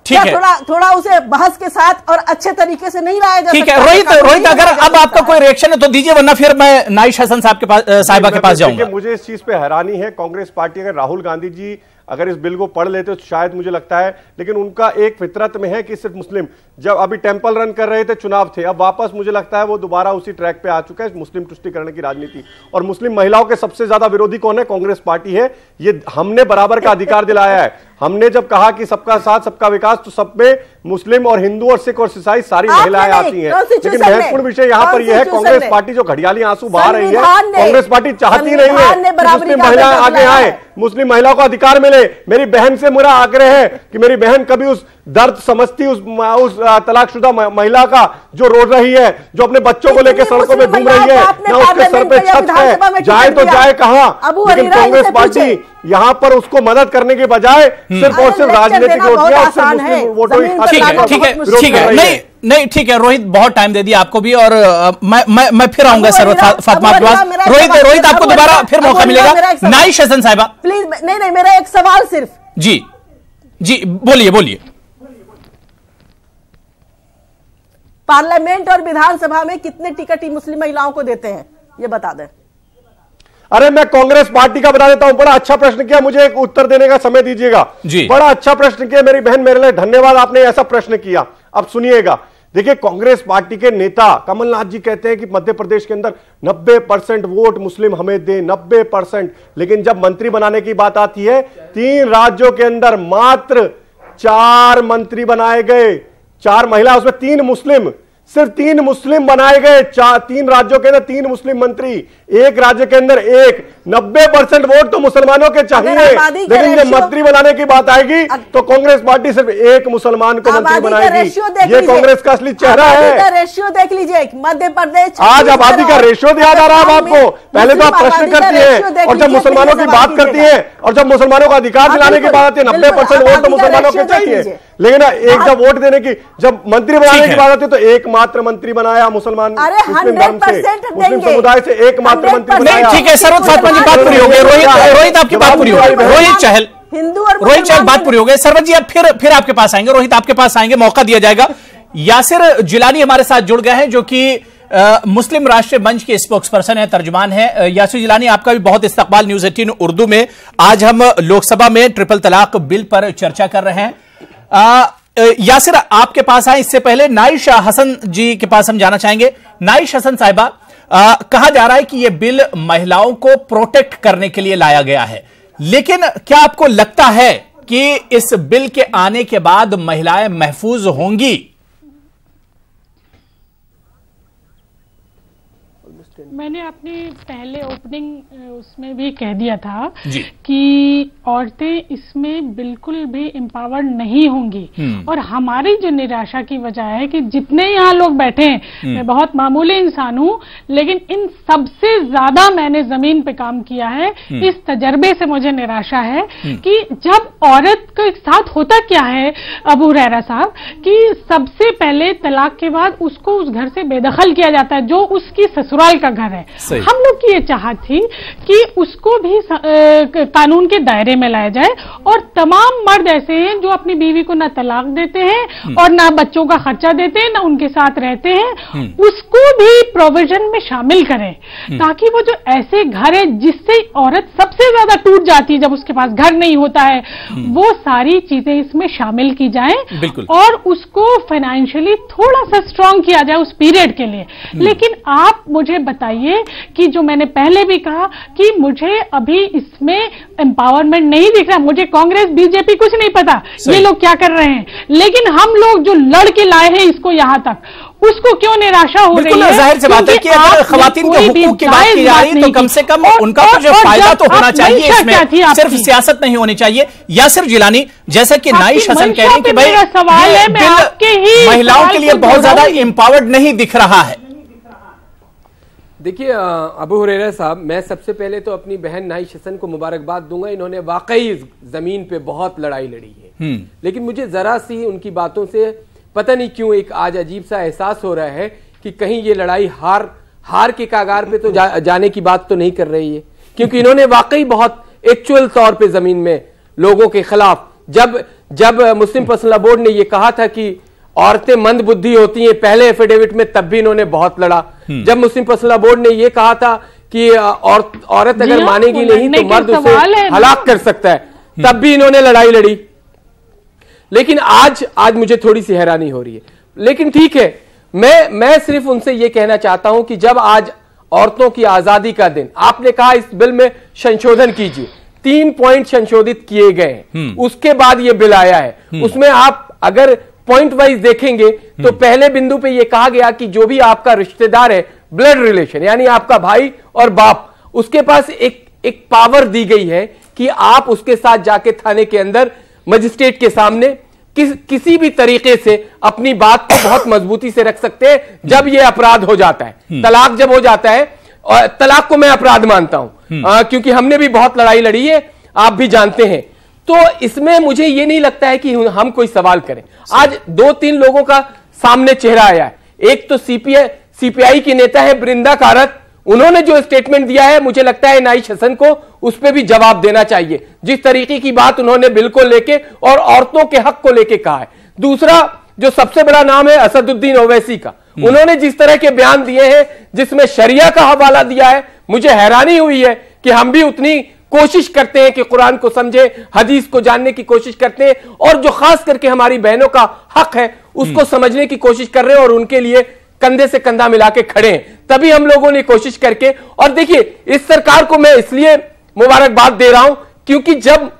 ठीक है, थोड़ा उसे बहस के साथ और अच्छे तरीके से नहीं लाया जा सकता। ठीक है रोहित, अगर अब आपका कोई रिएक्शन है तो दीजिए, वरना फिर मैं नाइश हसन साहब के पास, साहिबा के पास जाऊंगा। मुझे इस चीज पे हैरानी है, कांग्रेस पार्टी, अगर राहुल गांधी जी अगर इस बिल को पढ़ लेते तो शायद मुझे लगता है, लेकिन उनका एक फितरत में है कि सिर्फ मुस्लिम, जब अभी टेंपल रन कर रहे थे, चुनाव थे, अब वापस मुझे लगता है वो दोबारा उसी ट्रैक पे आ चुका है, मुस्लिम तुष्टीकरण की राजनीति। और मुस्लिम महिलाओं के सबसे ज्यादा विरोधी कौन है? कांग्रेस पार्टी है। ये हमने बराबर का अधिकार दिलाया है। हमने जब कहा कि सबका साथ सबका विकास, तो सब में मुस्लिम और हिंदू और सिख और ईसाई सारी महिलाएं आती हैं। लेकिन महत्वपूर्ण विषय यहाँ पर यह है, कांग्रेस पार्टी जो घड़ियाली आंसू बहा रही है, कांग्रेस पार्टी चाहती नहीं है कि मुस्लिम महिलाएं आगे आए, मुस्लिम महिलाओं को अधिकार मिले। मेरी बहन से मेरा आग्रह है कि मेरी बहन कभी उस दर्द समझती उस तलाकशुदा महिला का जो रो रही है, जो अपने बच्चों को लेकर सड़कों में घूम रही है, ना उसके सर पे छत है, जाए तो जाए कहाँ। लेकिन कांग्रेस पार्टी यहाँ पर उसको मदद करने के बजाय सिर्फ और सिर्फ राजनीतिक ठीक है, नहीं ठीक है रोहित, बहुत टाइम दे दिया आपको भी, और मैं फिर आऊंगा सरवत फातिमा के पास। रोहित आपको दोबारा फिर मौका मिलेगा। नाइश हसन साहिबा प्लीज। नहीं, मेरा एक सवाल सिर्फ। जी बोलिए। पार्लियामेंट और विधानसभा में कितने टिकट मुस्लिम महिलाओं को देते हैं, ये बता दें। अरे मैं कांग्रेस पार्टी का बता देता हूं। बड़ा अच्छा प्रश्न किया, मुझे एक उत्तर देने का समय दीजिएगा। बड़ा अच्छा प्रश्न किया मेरी बहन, मेरे लिए धन्यवाद, आपने ऐसा प्रश्न किया। अब सुनिएगा, देखिए कांग्रेस पार्टी के नेता कमलनाथ जी कहते हैं कि मध्य प्रदेश के अंदर 90% वोट मुस्लिम हमें दे, 90%। लेकिन जब मंत्री बनाने की बात आती है, 3 राज्यों के अंदर मात्र 4 मंत्री बनाए गए, 4 महिला, उसमें 3 मुस्लिम, सिर्फ 3 मुस्लिम बनाए गए। 3 राज्यों के अंदर 3 मुस्लिम मंत्री, एक राज्य के अंदर 1। 90% वोट तो मुसलमानों के चाहिए, लेकिन जब मंत्री बनाने की बात आएगी तो कांग्रेस पार्टी सिर्फ 1 मुसलमान को मंत्री बनाएगी। ये कांग्रेस का असली चेहरा है। रेशियो देख लीजिए, मध्य प्रदेश आज आबादी का रेशियो याद आ रहा है आपको? पहले तो आप प्रश्न करती हैं और जब मुसलमानों की बात करती हैं, और जब मुसलमानों का अधिकार दिलाने की बात आती है, 90% वोट तो मुसलमानों के चाहिए। लेकिन एक जब वोट देने की, जब मंत्री बनाने की बात आती है तो एकमात्र मंत्री बनाया मुस्लिम धर्म से, मुस्लिम समुदाय से एकमात्र मंत्री बनाया। ठीक है, सरवत फातिमा जी बात पूरी हो गई। रोहित आपकी बात पूरी हो गई। रोहित चहल बात पूरी हो गई। सरवत जी अब फिर आपके पास आएंगे, रोहित आपके पास आएंगे, मौका दिया जाएगा। यासिर जिलानी हमारे साथ जुड़ गए हैं, जो कि मुस्लिम राष्ट्रीय मंच के स्पोक्सपर्सन है, तर्जुमान है। यासिर जिलानी, आपका भी बहुत इस्तकबाल न्यूज़ 18 उर्दू में। आज हम लोकसभा में ट्रिपल तलाक बिल पर चर्चा कर रहे हैं। यासिर आपके पास आए, इससे पहले नाइश हसन जी के पास हम जाना चाहेंगे। नाइश हसन साहिबा, कहा जा रहा है कि यह बिल महिलाओं को प्रोटेक्ट करने के लिए लाया गया है, लेकिन क्या आपको लगता है कि इस बिल के आने के बाद महिलाएं महफूज होंगी? मैंने अपने पहले ओपनिंग उसमें भी कह दिया था कि औरतें इसमें बिल्कुल भी एम्पावर्ड नहीं होंगी। और हमारी जो निराशा की वजह है कि जितने यहाँ लोग बैठे हैं, मैं बहुत मामूली इंसान हूँ, लेकिन इन सबसे ज्यादा मैंने जमीन पे काम किया है। इस तजर्बे से मुझे निराशा है कि जब औरत के साथ होता क्या है अबू हुरैरा साहब, कि सबसे पहले तलाक के बाद उसको उस घर से बेदखल किया जाता है जो उसकी ससुराल का घर है। हम लोग की ये चाहत थी कि उसको भी कानून के दायरे में लाया जाए, और तमाम मर्द ऐसे हैं जो अपनी बीवी को ना तलाक देते हैं और ना बच्चों का खर्चा देते हैं, ना उनके साथ रहते हैं, उसको भी प्रोविजन में शामिल करें, ताकि वो जो ऐसे घर है जिससे औरत सबसे ज्यादा टूट जाती है जब उसके पास घर नहीं होता है, वो सारी चीजें इसमें शामिल की जाएं और उसको फाइनेंशियली थोड़ा सा स्ट्रांग किया जाए उस पीरियड के लिए। लेकिन आप मुझे बताइए कि जो मैंने पहले भी कहा कि मुझे अभी इसमें एम्पावरमेंट नहीं दिख रहा। मुझे कांग्रेस बीजेपी कुछ नहीं पता ये लोग क्या कर रहे हैं, लेकिन हम लोग जो लड़के लाए हैं इसको यहां तक, उसको क्यों निराशा हो रही है? जाहिर सी बात है कि अगर खवातीन के हुकूक की बात की जा रही तो कम से कम उनका कुछ फायदा तो होना चाहिए, इसमें सिर्फ सियासत नहीं होनी चाहिए। यासिर जिलानी, जैसा कि नाइश हसन कह रही है कि भाई बिल महिलाओं के लिए बहुत ज्यादा एम्पावर्ड नहीं दिख रहा है। देखिए अबू हुरैरा साहब, मैं सबसे पहले तो अपनी बहन नाइश हसन को मुबारकबाद दूंगा। इन्होंने वाकई जमीन पे बहुत लड़ाई लड़ी है, लेकिन मुझे जरा सी उनकी बातों से पता नहीं क्यों एक आज अजीब सा एहसास हो रहा है कि कहीं ये लड़ाई हार के कागार पे तो जाने की बात तो नहीं कर रही है, क्योंकि इन्होंने वाकई बहुत एक्चुअल तौर पे जमीन में लोगों के खिलाफ, जब मुस्लिम पर्सनल बोर्ड ने यह कहा था कि औरतें मंद बुद्धि होती हैं पहले एफिडेविट में, तब भी इन्होंने बहुत लड़ा। जब मुस्लिम पर्सनल बोर्ड ने यह कहा था कि औरत अगर मानेगी नहीं तो मर्द उसे हलाक कर सकता है, तब भी इन्होंने लड़ाई लड़ी। लेकिन आज मुझे थोड़ी सी हैरानी हो रही है। लेकिन ठीक है, मैं सिर्फ उनसे यह कहना चाहता हूं कि जब आज औरतों की आजादी का दिन, आपने कहा इस बिल में संशोधन कीजिए, 3 पॉइंट संशोधित किए गए हैं, उसके बाद यह बिल आया है। उसमें आप अगर पॉइंट वाइज देखेंगे तो पहले बिंदु पे यह कहा गया कि जो भी आपका रिश्तेदार है, ब्लड रिलेशन, यानी आपका भाई और बाप, उसके पास एक पावर दी गई है कि आप उसके साथ जाके थाने के अंदर मजिस्ट्रेट के सामने किसी भी तरीके से अपनी बात को बहुत मजबूती से रख सकते हैं जब यह अपराध हो जाता है। तलाक जब हो जाता है, और तलाक को मैं अपराध मानता हूं, क्योंकि हमने भी बहुत लड़ाई लड़ी है, आप भी जानते हैं। तो इसमें मुझे यह नहीं लगता है कि हम कोई सवाल करें। आज 2-3 लोगों का सामने चेहरा आया है। एक तो सीपीआई की नेता है बृंदा कारत, उन्होंने जो स्टेटमेंट दिया है, मुझे लगता है एनाइश हसन को उस पर भी जवाब देना चाहिए, जिस तरीके की बात उन्होंने बिल को लेके और औरतों के हक को लेके कहा है। दूसरा जो सबसे बड़ा नाम है असदुद्दीन ओवैसी का, उन्होंने जिस तरह के बयान दिए हैं जिसमें शरिया का हवाला दिया है, मुझे हैरानी हुई है कि हम भी उतनी कोशिश करते हैं कि कुरान को समझे, हदीस को जानने की कोशिश करते हैं, और जो खास करके हमारी बहनों का हक है उसको समझने की कोशिश कर रहे हैं और उनके लिए कंधे से कंधा मिला के खड़े हैं। तभी हम लोगों ने कोशिश करके, और देखिए इस सरकार को मैं इसलिए मुबारकबाद दे रहा हूं क्योंकि जब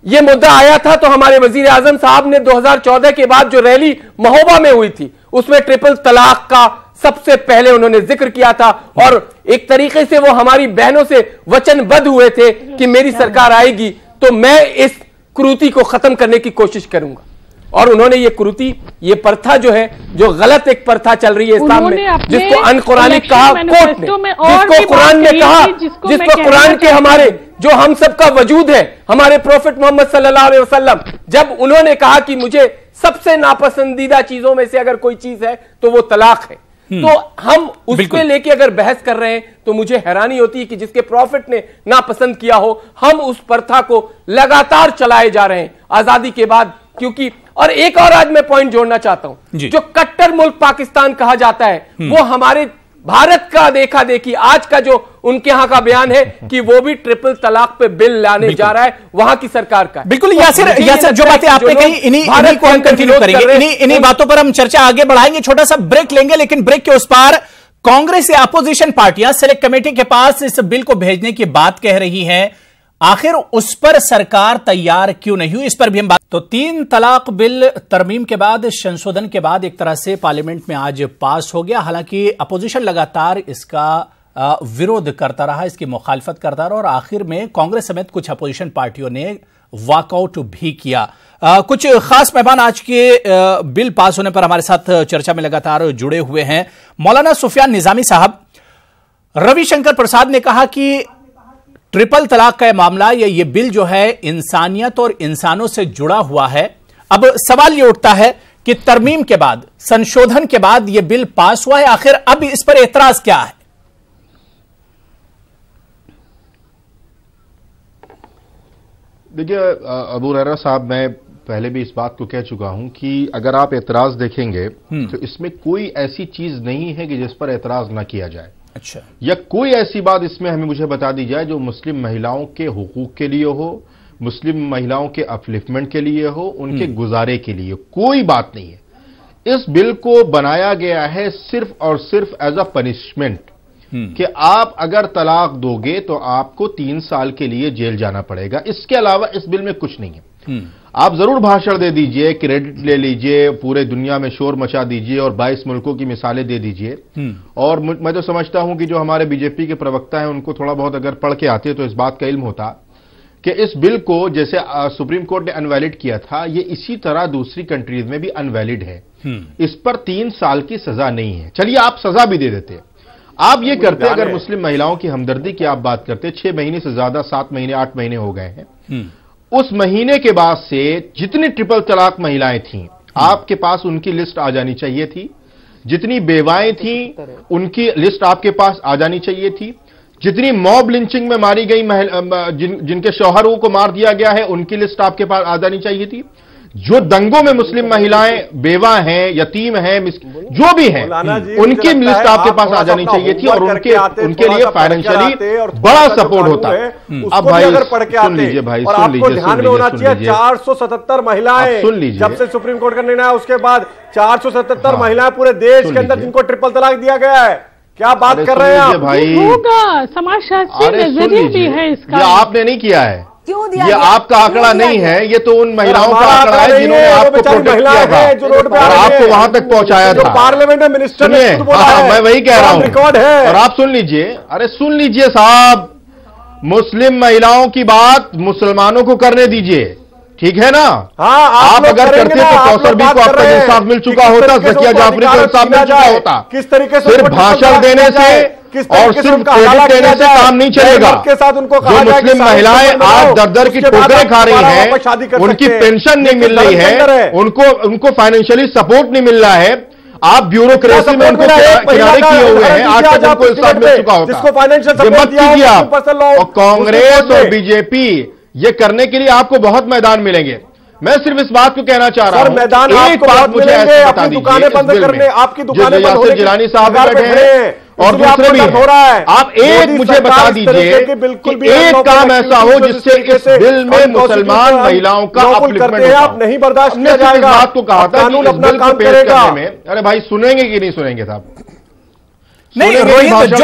यह मुद्दा आया था तो हमारे वजीर आजम साहब ने 2014 के बाद जो रैली महोबा में हुई थी उसमें ट्रिपल तलाक का सबसे पहले उन्होंने जिक्र किया था, और एक तरीके से वो हमारी बहनों से वचनबद्ध हुए थे कि मेरी सरकार आएगी तो मैं इस कुरीति को खत्म करने की कोशिश करूंगा। और उन्होंने ये कुरीति, ये प्रथा जो है, जो गलत एक प्रथा चल रही है इस्लाम में, जिसको अनकुरानिक कहा कोर्ट ने, जिसको कुरान ने कहा, जिसको कुरान के हमारे जो हम सबका वजूद है, हमारे प्रोफेट मोहम्मद सल्लल्लाहु अलैहि वसल्लम, जब उन्होंने कहा कि मुझे सबसे नापसंदीदा चीजों में से अगर कोई चीज है तो वो तलाक है, तो हम उस पे लेके अगर बहस कर रहे हैं तो मुझे हैरानी होती है कि जिसके प्रॉफिट ने नापसंद किया हो, हम उस प्रथा को लगातार चलाए जा रहे हैं आजादी के बाद। क्योंकि और एक और आज मैं पॉइंट जोड़ना चाहता हूं, जो कट्टर मुल्क पाकिस्तान कहा जाता है वो हमारे भारत का देखा देखी आज का जो उनके यहां का बयान है कि वो भी ट्रिपल तलाक पे बिल लाने जा रहा है, वहां की सरकार का। बिल्कुल यासिर जो बातें आपने कही, इन्हीं को हम कंटिन्यू करेंगे, इन्हीं बातों पर हम चर्चा आगे बढ़ाएंगे। छोटा सा ब्रेक लेंगे, लेकिन ब्रेक के उस पार कांग्रेस या अपोजिशन पार्टियां सेलेक्ट कमेटी के पास इस बिल को भेजने की बात कह रही हैं, आखिर उस पर सरकार तैयार क्यों नहीं हुई, इस पर भी हम बात। तो 3 तलाक बिल तरमीम के बाद, संशोधन के बाद एक तरह से पार्लियामेंट में आज पास हो गया। हालांकि अपोजिशन लगातार इसका विरोध करता रहा, इसकी मुखालफत करता रहा, और आखिर में कांग्रेस समेत कुछ अपोजिशन पार्टियों ने वॉकआउट भी किया। कुछ खास मेहमान आज के बिल पास होने पर हमारे साथ चर्चा में लगातार जुड़े हुए हैं। मौलाना सुफियान निजामी साहब, रविशंकर प्रसाद ने कहा कि ट्रिपल तलाक का मामला या ये बिल जो है इंसानियत और इंसानों से जुड़ा हुआ है। अब सवाल ये उठता है कि तरमीम के बाद, संशोधन के बाद ये बिल पास हुआ है, आखिर अब इस पर एतराज क्या है? देखिए अबू हुरैरा साहब, मैं पहले भी इस बात को कह चुका हूं कि अगर आप एतराज देखेंगे तो इसमें कोई ऐसी चीज नहीं है कि जिस पर एतराज ना किया जाए। अच्छा, या कोई ऐसी बात इसमें मुझे बता दी जाए जो मुस्लिम महिलाओं के हुकूक के लिए हो, मुस्लिम महिलाओं के अपलिफ्टमेंट के लिए हो, उनके गुजारे के लिए, कोई बात नहीं है। इस बिल को बनाया गया है सिर्फ और सिर्फ एज अ पनिशमेंट कि आप अगर तलाक दोगे तो आपको 3 साल के लिए जेल जाना पड़ेगा। इसके अलावा इस बिल में कुछ नहीं है। आप जरूर भाषण दे दीजिए, क्रेडिट ले लीजिए, पूरे दुनिया में शोर मचा दीजिए और 22 मुल्कों की मिसालें दे दीजिए। और मैं तो समझता हूं कि जो हमारे बीजेपी के प्रवक्ता हैं उनको थोड़ा बहुत अगर पढ़ के आते तो इस बात का इल्म होता कि इस बिल को जैसे सुप्रीम कोर्ट ने अनवैलिड किया था, ये इसी तरह दूसरी कंट्रीज में भी अनवैलिड है। इस पर 3 साल की सजा नहीं है। चलिए आप सजा भी दे देते, आप ये करते, अगर मुस्लिम महिलाओं की हमदर्दी की आप बात करते, 6 महीने से ज्यादा, 7 महीने 8 महीने हो गए हैं, उस महीने के बाद से जितनी ट्रिपल तलाक महिलाएं थीं आपके पास उनकी लिस्ट आ जानी चाहिए थी। जितनी बेवाएं थी उनकी लिस्ट आपके पास आ जानी चाहिए थी। जितनी मॉब लिंचिंग में मारी गई जिनके शौहरों को मार दिया गया है उनकी लिस्ट आपके पास आ जानी चाहिए थी। जो दंगों में मुस्लिम महिलाएं बेवा हैं, यतीम हैं, जो भी हैं, उनकी लिस्ट आपके पास आ जानी चाहिए थी और उनके लिए फाइनेंशियली बड़ा सपोर्ट होता है। अब भाई अगर पढ़ के आते हैं भाई, और आपको ध्यान में होना चाहिए 477 महिलाएं सुन लीजिए, जब से सुप्रीम कोर्ट का निर्णय आया उसके बाद 477 महिलाएं पूरे देश के अंदर जिनको ट्रिपल तलाक दिया गया है। क्या बात कर रहे हैं आप भाई? होगा समाजशास्त्री नजरिया भी है इसका, आपने नहीं किया है, क्यों दिया? ये आपका आंकड़ा नहीं है, ये तो उन महिलाओं का आंकड़ा है जिन्होंने आपको प्रोटेक्ट किया था जो रोड पे और आपको वहां तक पहुंचाया था। पार्लियामेंट में मिनिस्टर ने खुद बोला है, मैं वही कह रहा हूं। रिकॉर्ड है और आप सुन लीजिए, अरे सुन लीजिए साहब, मुस्लिम महिलाओं की बात मुसलमानों को करने दीजिए, ठीक है ना? हाँ, आप अगर करते तो कौसर भी को अब तक इंसाफ मिल चुका होता, ज़किया जाफरी को इंसाफ मिल चुका होता। किस तरीके से सिर्फ भाषण देने से और सिर्फ क्रेडिट देने से काम नहीं चलेगा। के साथ उनको जो मुस्लिम महिलाएं आज दर की ठोकरें खा रही हैं, उनकी पेंशन नहीं मिल रही है, उनको फाइनेंशियली सपोर्ट नहीं मिल रहा है, आप ब्यूरोक्रेसी में उनको किनारे किए हुए हैं, आज तक उनको इंसाफ मिल चुका होता। मत कीजिए आप। और कांग्रेस और बीजेपी ये करने के लिए आपको बहुत मैदान मिलेंगे। मैं सिर्फ इस बात को कहना चाह रहा हूं, मैदान एक बात मुझे ऐसे बता दीजिए, दुकानें बंद करने, आपकी दुकानें बंद होने जिलानी साहब बैठे हैं और दूसरे भी हो रहा है। आप एक मुझे बता दीजिए कि एक काम ऐसा हो जिससे इस बिल में मुसलमान महिलाओं का अपलिफ्टमेंट हो। आप नहीं बर्दाश्त किया जाएगा। इस बात को कहा था कि इस बिल को पेश करने में, अरे भाई सुनेंगे कि नहीं सुनेंगे साहब? नहीं रोहित,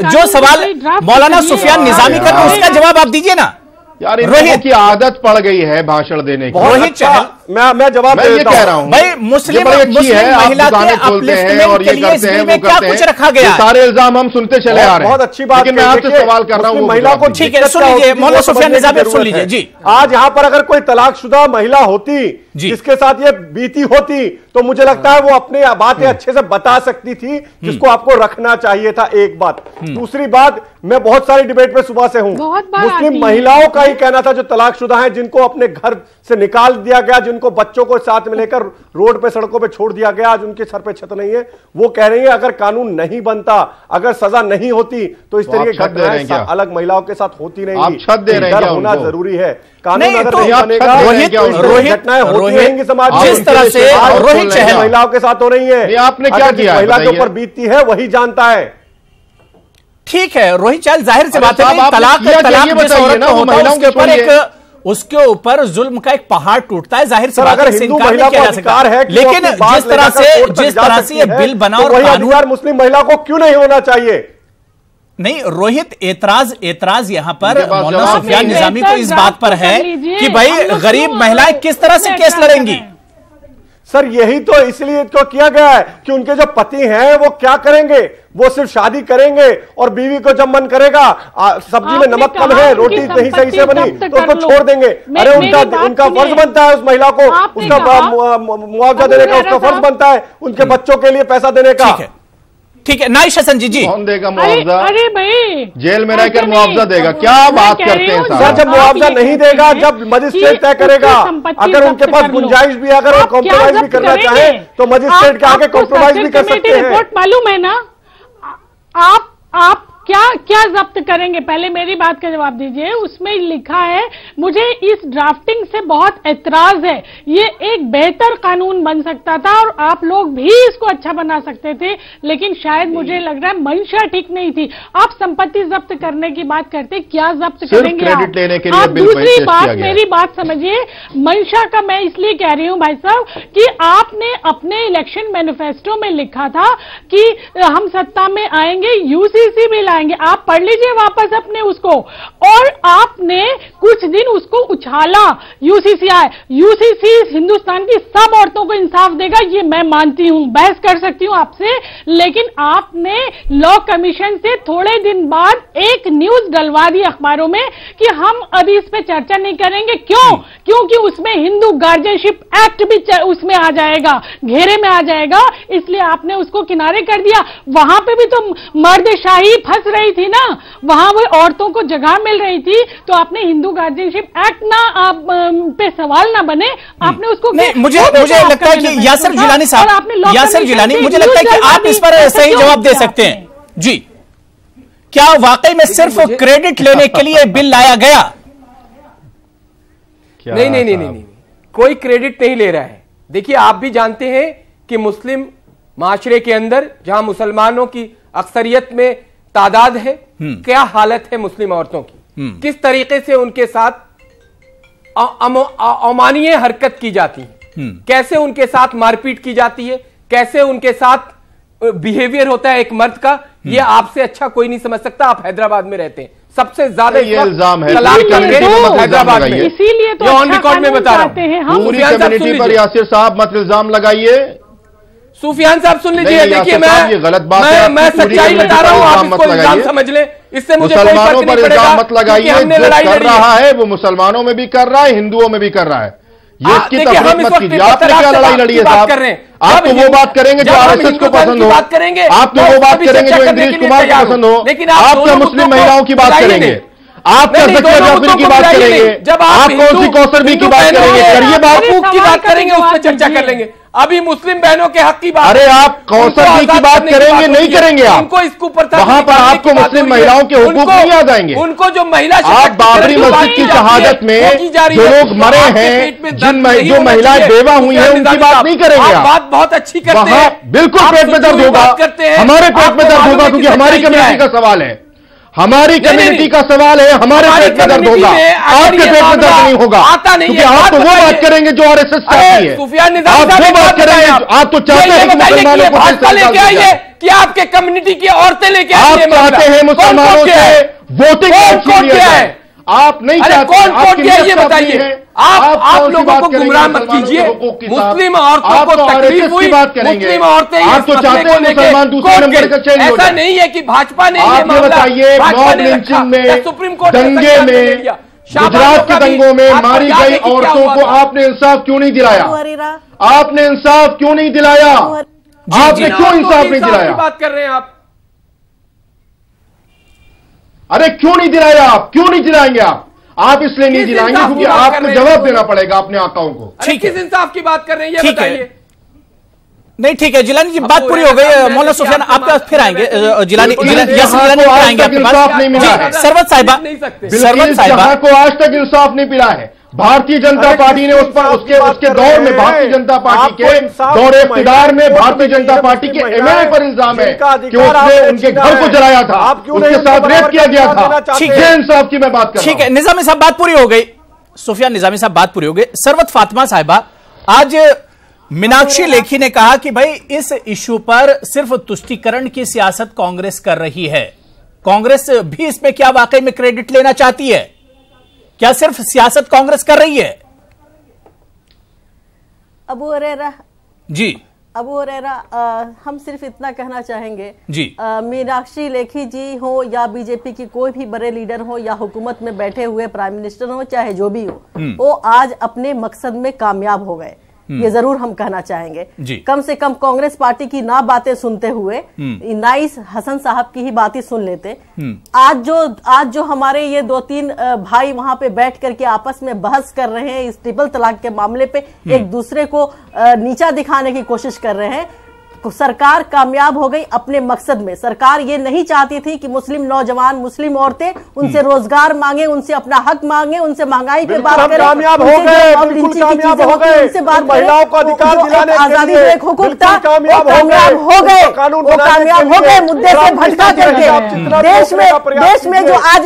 जो सवाल मौलाना सुफियान निजामी कर रहे हैं उसका जवाब आप दीजिए ना यार। रोहित की आदत पड़ गई है भाषण देने की। रोहित मैं जवाब ये कह रहा हूं भाई, मुस्लिम महिला के अपलिफ्टमेंट के लिए इस बिल में क्या कुछ रखा गया है? सारे इल्जाम हम सुनते चले आ रहे हैं। बहुत अच्छी बात, लेकिन मैं आपसे सवाल कर रहा हूं महिला को। ठीक है, सुन लीजिए मौलाना सुफियान निजामी, सुन लीजिए जी। आज यहाँ पर अगर कोई तलाकशुदा महिला होती जिसके साथ ये बीती होती तो मुझे लगता है वो अपनी बातें अच्छे से बता सकती थी, जिसको आपको रखना चाहिए था। एक बात। दूसरी बात, मैं बहुत सारी डिबेट में सुबह से हूं, मुस्लिम महिलाओं का ही कहना था जो तलाकशुदा हैं, जिनको अपने घर से निकाल दिया गया, जिनको बच्चों को साथ में लेकर रोड पे सड़कों पे छोड़ दिया गया, आज उनके सर पे छत नहीं है, वो कह रही है अगर कानून नहीं बनता, अगर सजा नहीं होती तो इस तरह की घटनाएं अलग महिलाओं के साथ होती नहीं। आप छत दे रहे हैं, होना जरूरी है। कानून अगर तो नहीं बनेगा, घटनाएं होती रहेंगी समाज में। जिस तरह से रोहित चहल महिलाओं के साथ हो रही है, आपने क्या किया? महिला के ऊपर बीतती है वही जानता है। ठीक है रोहित चहल, जाहिर सी बात है तलाक जिस औरत को होता है उसके ऊपर एक उसके ऊपर जुल्म का एक पहाड़ टूटता है, जाहिर सी बात है, इनकार नहीं किया जा सकता है। लेकिन जिस तरह से ये बिल बना और कानून मुस्लिम महिला को क्यों नहीं होना चाहिए? नहीं रोहित, एतराज यहां पर मौलाना सुफियान निजामी को इस बात पर है कि भाई गरीब महिलाएं किस तरह से केस लड़ेंगी। सर यही तो इसलिए तो किया गया है कि उनके जो पति हैं वो क्या करेंगे, वो सिर्फ शादी करेंगे और बीवी को जब मन करेगा सब्जी में नमक कम है, रोटी नहीं सही से बनी तो उसको छोड़ देंगे। अरे उनका फर्ज बनता है उस महिला को उसका मुआवजा देने का, उसका फर्ज बनता है उनके बच्चों के लिए पैसा देने का। ठीक है नाइश हसन जी। कौन देगा मुआवजा? अरे भाई जेल में रहकर मुआवजा देगा? क्या बात करते हैं साहब? जब मुआवजा नहीं देगा, जब मजिस्ट्रेट तय करेगा, अगर उनके पास गुंजाइश भी, अगर वो कॉम्प्रोमाइज भी करना चाहे तो मजिस्ट्रेट के आगे कॉम्प्रोमाइज भी कर सकते हैं। रिपोर्ट मालूम है ना? आप क्या जब्त करेंगे? पहले मेरी बात का जवाब दीजिए। उसमें लिखा है, मुझे इस ड्राफ्टिंग से बहुत एतराज है, ये एक बेहतर कानून बन सकता था और आप लोग भी इसको अच्छा बना सकते थे, लेकिन शायद मुझे लग रहा है मंशा ठीक नहीं थी। आप संपत्ति जब्त करने की बात करते, क्या जब्त करेंगे आप? दूसरी बात, मेरी बात समझिए, मंशा का मैं इसलिए कह रही हूं भाई साहब कि आपने अपने इलेक्शन मैनिफेस्टो में लिखा था कि हम सत्ता में आएंगे, यूसीसी भी आएंगे। आप पढ़ लीजिए वापस अपने उसको, और आपने कुछ दिन उसको उछाला। यूसीसी हिंदुस्तान की सब औरतों को इंसाफ देगा, ये मैं मानती हूं, बहस कर सकती हूं आपसे, लेकिन आपने लॉ कमीशन से थोड़े दिन बाद एक न्यूज डलवा दी अखबारों में कि हम अभी इस पे चर्चा नहीं करेंगे। क्यों? क्योंकि उसमें हिंदू गार्जियनशिप एक्ट भी उसमें आ जाएगा, घेरे में आ जाएगा, इसलिए आपने उसको किनारे कर दिया। वहां पे भी तो मर्दशाही फंस बस रही थी ना, वहां वो औरतों को जगह मिल रही थी, तो आपने हिंदू गार्जियनशिप एक्ट ना आप पे सवाल ना बने, आपने उसको नहीं, मुझे लगता है कि यासिर जिलानी साहब, यासिर जिलानी, मुझे लगता है कि आप इस पर सही जवाब दे सकते हैं जी। क्या वाकई में सिर्फ क्रेडिट लेने के लिए बिल लाया गया? नहीं, कोई क्रेडिट नहीं ले रहा है। देखिए, आप भी जानते हैं कि मुस्लिम माशरे के अंदर जहां मुसलमानों की अक्सरियत में तादाद है, क्या हालत है मुस्लिम औरतों की, किस तरीके से उनके साथ अमानवीय हरकत की जाती है, कैसे उनके साथ मारपीट की जाती है, कैसे उनके साथ बिहेवियर होता है एक मर्द का, ये आपसे अच्छा कोई नहीं समझ सकता। आप हैदराबाद में रहते हैं, सबसे ज्यादा ये इल्जाम है हैदराबाद में, इसीलिए तो ऑन रिकॉर्ड में बता रहा हूं। पूरी कम्युनिटी पर यासिर साहब मत इल्जाम लगाइए। सूफियान साहब सुन लीजिए, देखिए मैं सच्चाई बता रहा हूं, आप इसको इल्जाम समझ लें, इससे मुझे मुसलमानों पर इल्जाम मत लगाइए। जो कर रहा है वो मुसलमानों में भी कर रहा है, हिंदुओं में भी कर रहा है। ये इसकी तफरीक मत कीजिए। आपने क्या लड़ाई लड़ी है साहब? आप तो वो बात करेंगे जो आरएसएस को पसंद हो, आप तो वो बात करेंगे जो इंद्रेश कुमार को पसंद हो, आप क्या मुस्लिम महिलाओं की बात करेंगे, आप क्या ज़किया जाफरी की बात करेंगे, आप कौन सी कौसरबी की बात करेंगे? करिए बात की बात करेंगे, उस पर चर्चा कर लेंगे। अभी मुस्लिम बहनों के हक की बात, अरे आप कौसरबी की बात करेंगे, नहीं करेंगे आप, उनको इसको वहां पर आपको मुस्लिम महिलाओं के हुकूक नहीं याद आएंगे। उनको जो महिला, आप बाबरी मस्जिद की शहादत में जो लोग मरे हैं, जो महिलाएं बेवा हुई हैं, उनकी बात नहीं करेंगे आप। बात बहुत अच्छी करते हैं, बिल्कुल पेट में दर्द होगा, हमारे पेट में दर्द होगा, क्योंकि हमारी कम्युनिटी का सवाल है, हमारी कम्युनिटी का सवाल है, हमारे पेट में दर्द होगा, आपके पेट में दर्द नहीं होगा, क्योंकि आप तो वो बात करेंगे जो आरएसएस चाहती है, आप वो बात करेंगे, आप तो चाहते हैं कि मुसलमानों को लेके आइए कि आपके कम्युनिटी की औरतें लेके आइए, आप चाहते हैं मुसलमानों से वोटिंग है, आप नहीं चाहते। कौन कोड किया ये बताइए, आप लोगों को गुमराह मत कीजिए। मुस्लिम औरतों को तकलीफ हुई, मुस्लिम औरतें आप तो चाहते हैं मुसलमान दूसरे नंबर का चेंज हो जाए। ऐसा नहीं है कि भाजपा ने आप ये बताइए, मॉब लिंचिंग में, दंगे में, गुजरात के दंगों में मारी गई औरतों को आपने इंसाफ क्यों नहीं दिलाया? आपने इंसाफ क्यों नहीं दिलाया? आपने क्यों इंसाफ नहीं दिलाया? बात कर रहे हैं आप, अरे क्यों नहीं दिलाया? आप क्यों नहीं दिलाएंगे? आप इसलिए नहीं दिलाएंगे क्योंकि आपको जवाब देना पड़ेगा अपने आकाओं को। किस इंसाफ की बात कर रहे हैं ये बताइए। नहीं ठीक है जिलानी जी, बात पूरी हो गई। मौलाना सुफियान आपके पास फिर आएंगे, जिलानी आएंगे आपके पास। सरवत साहिबा, सरवत साहिबा को आज तक इंसाफ नहीं मिला है। भारतीय जनता पार्टी ने उस पर उसके दौर में भारतीय जनता पार्टी के दौर इख्तिदार में भारतीय जनता पार्टी के एमएलए पर इल्जाम है कि उसने उनके घर को जलाया था, उसके साथ रेप किया गया था। ठीक है, इंसाफ की मैं बात कर रहा हूं। ठीक है, निजामी साहब बात पूरी हो गई, सुफियान निजामी साहब बात पूरी हो गई। सरवत फातिमा साहिबा, आज मीनाक्षी लेखी ने कहा कि भाई इस इश्यू पर सिर्फ तुष्टीकरण की सियासत कांग्रेस कर रही है, कांग्रेस भी इसमें क्या वाकई में क्रेडिट लेना चाहती है? क्या सिर्फ सियासत कांग्रेस कर रही है? अबू हुरैरा जी, अबू हुरैरा हम सिर्फ इतना कहना चाहेंगे जी, मीनाक्षी लेखी जी हो या बीजेपी की कोई भी बड़े लीडर हो या हुकूमत में बैठे हुए प्राइम मिनिस्टर हो, चाहे जो भी हो, वो आज अपने मकसद में कामयाब हो गए, ये जरूर हम कहना चाहेंगे। कम से कम कांग्रेस पार्टी की ना बातें सुनते हुए नाइस हसन साहब की ही बातें सुन लेते। आज जो हमारे ये 2-3 भाई वहां पे बैठ करके आपस में बहस कर रहे हैं इस ट्रिपल तलाक के मामले पे, एक दूसरे को नीचा दिखाने की कोशिश कर रहे हैं। सरकार कामयाब हो गई अपने मकसद में। सरकार ये नहीं चाहती थी कि मुस्लिम नौजवान, मुस्लिम औरतें उनसे रोजगार मांगे, उनसे अपना हक मांगे, उनसे महंगाई पे बात करें, कामयाब हो गए, बिल्कुल कामयाब हो गए, उनसे बात करें। महिलाओं को अधिकार दिलाने के आजादी लिए जो एक हुकूक था, कामयाब हो गए, वो कामयाब हो गए मुद्दे से भटका करके। देश में जो आज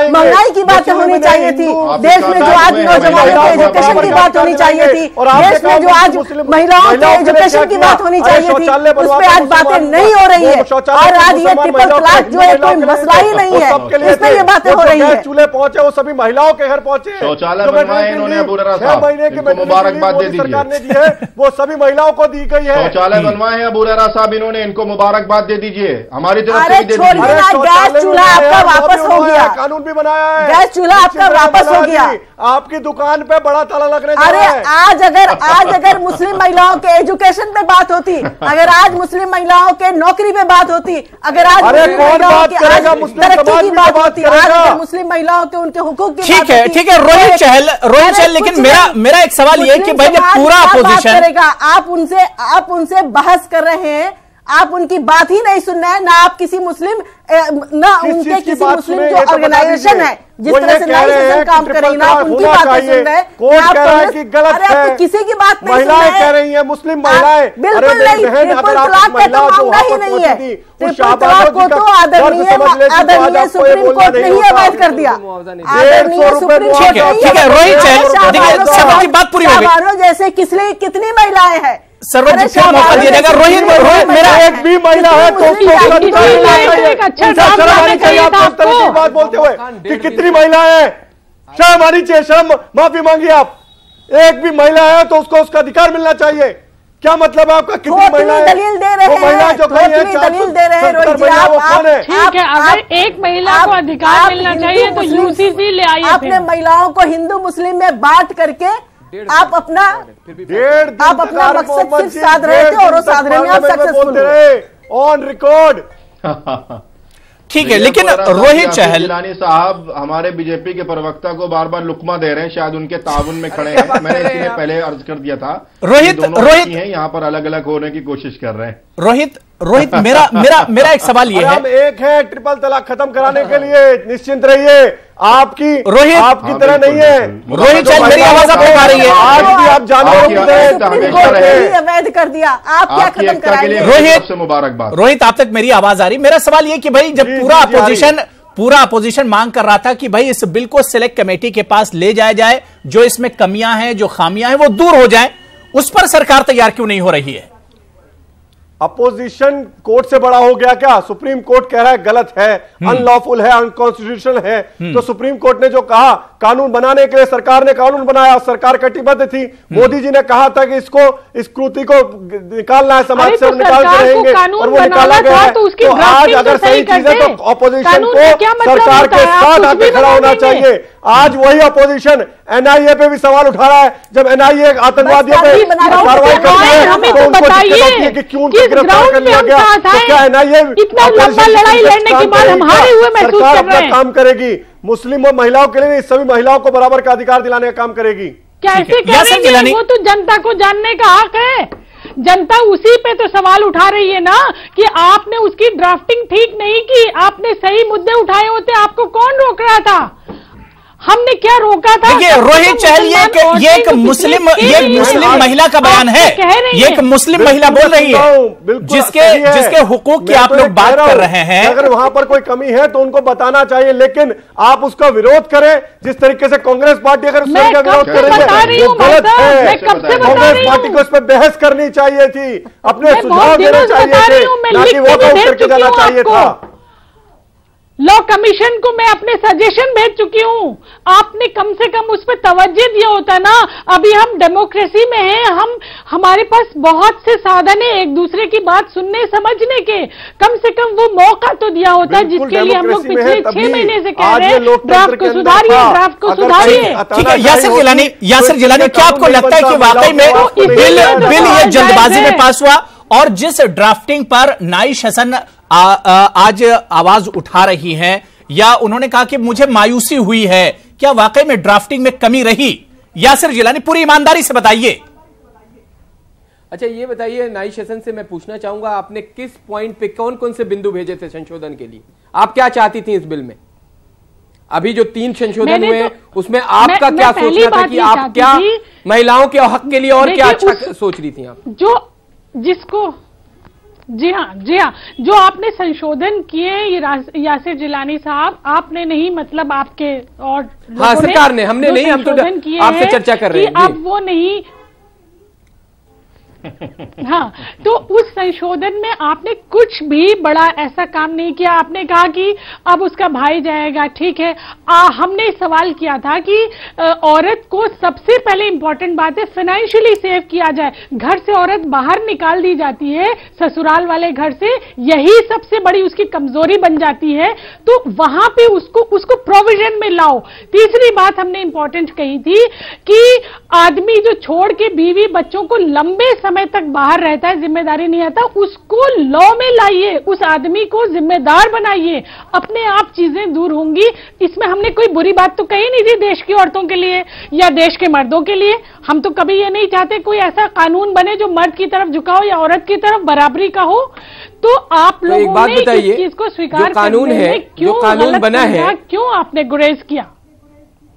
महंगाई की बात होनी चाहिए थी, देश में जो आज नौजवानों के एजुकेशन की बात होनी चाहिए थी, देश में जो आज महिलाओं के एजुकेशन की बात होनी चाहिए थी, उस पर आज बातें नहीं हो रही है। और आज ये ट्रिपल तलाक जो है कोई मसला ही नहीं है, इस पर ये बातें हो रही है। चूल्हे पहुंचे वो सभी महिलाओं के घर पहुंचे, शौचालय बनवाए इन्होंने, 6 महीने की मुबारकबाद दे दी सरकार ने दी है, वो सभी महिलाओं को दी गई है। शौचालय बनवाए हैं अबू हुरैरा साहब, इन्होंने, इनको मुबारकबाद दे दीजिए हमारी तरफ से। गैस चूल्हा आपका वापस हो गया, कानून भी बनाया है, गैस चूल्हा आपका वापस हो गया, आपकी दुकान पे बड़ा ताला लगने जा रहा है। आज अगर मुस्लिम महिलाओं के एजुकेशन एजुकेशन पे बात होती, अगर आज मुस्लिम महिलाओं के नौकरी पे बात होती, अगर आज मुस्लिम महिलाओं की तरक्की की बात होती, आज मुस्लिम महिलाओं के उनके हुकूक की बात होती। ठीक है रोहित चहल, लेकिन मेरा एक सवाल ये कि भाई जब पूरा अपोजिशन करेगा, आप उनसे बहस कर रहे हैं, आप उनकी बात ही नहीं सुन रहे हैं, ना आप किसी मुस्लिम ना उनके किसी मुस्लिम जो ऑर्गेनाइजेशन है जिस तरह से नाई सेशन काम कर रही, ना आप उनकी बातें सुन रहे हैं। कोर्ट कह रहा है कि गलत है, किसी की बात नहीं सुन रहे महिलाएं कह रही हैं, मुस्लिम महिलाएं, बिल्कुल नहीं, ट्रिपल तलाक का तो मामला ही नहीं है। ट्रिपल तलाक को तो आदरणीय सुप्रीम कोर्ट ने ही अवैध कर दिया, आदरणीय सुप्रीम कोर्ट ने। ठीक है रोहित चहल की बात पूरी हो गई। जैसे कितनी महिलाएं हैं, सर्वोच्च मौका दिया जाएगा। रोहित मेरा एक भी महिला है तो बात बोलते हुए कि कितनी महिलाएं हैं, शर्म आनी चाहिए, शर्म, माफी मांगी आप। एक भी महिला है तो उसको उसका अधिकार मिलना चाहिए। क्या मतलब है आपका? कितनी महिलाएं दलील दे रहे हैं, महिलाएं जो कही है, दलील दे रहे हैं रोहित जी, ठीक है, अगर एक महिला को अधिकार मिलना चाहिए तो यूसीसी ले आइए। आपने महिलाओं को हिंदू मुस्लिम में बांट करके आप अपना मकसद सिर्फ साध रहे थे और वो साधने में आप सक्सेसफुल हुए ऑन रिकॉर्ड। ठीक है, लेकिन रोहित चहल जिलानी साहब हमारे बीजेपी के प्रवक्ता को बार बार लुकमा दे रहे हैं, शायद उनके ताउन में खड़े हैं। मैंने इसलिए पहले अर्ज कर दिया था, रोहित हैं यहाँ पर अलग अलग होने की कोशिश कर रहे हैं। रोहित मेरा एक सवाल ये है, हम एक है ट्रिपल तलाक खत्म कराने के लिए, निश्चिंत रहिए। आपकी तरह नहीं है। रोहित चहल मेरी आवाज आप आ रही है, आज भी आप जानवरों की तरह अवैध कर दिया, आप क्या खत्म कराएंगे? रोहित से मुबारकबाद। रोहित आप तक मेरी आवाज आ रही? मेरा सवाल ये कि भाई जब पूरा अपोजिशन मांग कर रहा था कि भाई इस बिल को सिलेक्ट कमेटी के पास ले जाया जाए, जो इसमें कमियां हैं, जो खामियां हैं वो दूर हो जाए, उस पर सरकार तैयार क्यों नहीं हो रही है? अपोजिशन कोर्ट से बड़ा हो गया क्या? सुप्रीम कोर्ट कह रहा है गलत है, अनलॉफुल है, अनकॉन्स्टिट्यूशनल है। तो सुप्रीम कोर्ट ने जो कहा, कानून बनाने के लिए सरकार ने कानून बनाया, सरकार कटिबद्ध थी। मोदी जी ने कहा था कि इसको, इस कृति को निकालना है समाज से, निकाल के रहेंगे, और वो निकाला गया है। तो आज अगर सही चीज है तो अपोजिशन को सरकार के साथ आके खड़ा होना चाहिए। आज वही अपोजिशन एनआईए पे भी सवाल उठा रहा है। जब एनआईए आतंकवादियों पे कार्रवाई करती है तो उनको दिक्कत होती है कि क्यों गिरफ्तार कर लिया गया। तो क्या एनआईए इतना लंबा लड़ाई लड़ने के बाद हम हारे हुए महसूस कर रहे हैं? सरकार अपना काम करेगी, मुस्लिम और महिलाओं के लिए सभी महिलाओं को बराबर का अधिकार दिलाने का काम करेगी। कैसे करेंगे? वो तो जनता को जानने का हक है। जनता उसी पे तो सवाल उठा रही है ना कि आपने उसकी ड्राफ्टिंग ठीक नहीं की, आपने सही मुद्दे उठाए होते, आपको कौन रोक रहा था? हमने क्या रोका था? देखिए रोहित चहल, ये एक मुस्लिम महिला का बयान है, ये एक मुस्लिम महिला बोल रही है जिसके हुकूक की आप लोग बात कर रहे हैं। अगर वहां पर कोई कमी है तो उनको बताना चाहिए, लेकिन आप उसका विरोध करें जिस तरीके से कांग्रेस पार्टी अगर उसका विरोध करेंगे वो गलत है। कांग्रेस पार्टी को इस पर बहस करनी चाहिए थी, अपने सुझाव देने चाहिए थे, ना कि वॉक आउट करके जाना चाहिए था। लॉ कमीशन को मैं अपने सजेशन भेज चुकी हूं, आपने कम से कम उस पर तवज्जो दिया होता ना। अभी हम डेमोक्रेसी में हैं, हमारे पास बहुत से साधन है एक दूसरे की बात सुनने समझने के, कम से कम वो मौका तो दिया होता जिसके लिए हम लोग पिछले 6 महीने से कह रहे हैं ड्राफ्ट को सुधारिए, ड्राफ्ट को सुधारिए। ठीक है, यासिर जिलानी, क्या आपको लगता है कि वाकई में बिल ये जल्दबाजी में पास हुआ? और जिस ड्राफ्टिंग पर नाई हसन आज आवाज उठा रही हैं, या उन्होंने कहा कि मुझे मायूसी हुई है, क्या वाकई में ड्राफ्टिंग में कमी रही? यासिर जिलानी पूरी ईमानदारी से बताइए। अच्छा ये बताइए, नाई सेशन से मैं पूछना चाहूंगा, आपने किस पॉइंट पे कौन कौन से बिंदु भेजे थे संशोधन के लिए? आप क्या चाहती थी इस बिल में? अभी जो 3 संशोधन हुए उसमें आपका क्या सोचना था कि आप क्या महिलाओं के हक के लिए और क्या अच्छा सोच रही थी आप? जी हाँ, जो आपने संशोधन किए यासिर जिलानी साहब, आपने नहीं, मतलब आपके और हाँ सरकार ने, हमने नहीं, हम तो आपसे चर्चा कर रहे हैं। अब वो नहीं हाँ, तो उस संशोधन में आपने कुछ भी बड़ा ऐसा काम नहीं किया। आपने कहा कि अब उसका भाई जाएगा, ठीक है। हमने सवाल किया था कि औरत को सबसे पहले इंपॉर्टेंट बात है फाइनेंशियली सेव किया जाए। घर से औरत बाहर निकाल दी जाती है, ससुराल वाले घर से, यही सबसे बड़ी उसकी कमजोरी बन जाती है, तो वहां पे उसको प्रोविजन में लाओ। तीसरी बात हमने इंपॉर्टेंट कही थी कि आदमी जो छोड़ के बीवी बच्चों को लंबे समय समय तक बाहर रहता है, जिम्मेदारी नहीं आता, उसको लॉ में लाइए, उस आदमी को जिम्मेदार बनाइए, अपने आप चीजें दूर होंगी। इसमें हमने कोई बुरी बात तो कही नहीं थी देश की औरतों के लिए या देश के मर्दों के लिए। हम तो कभी ये नहीं चाहते कोई ऐसा कानून बने जो मर्द की तरफ झुका हो या औरत की तरफ बराबरी का हो। तो आप तो लोगों ने इस चीज को स्वीकार कानून है, जो कानून बना है, क्यों आपने गुरेज किया?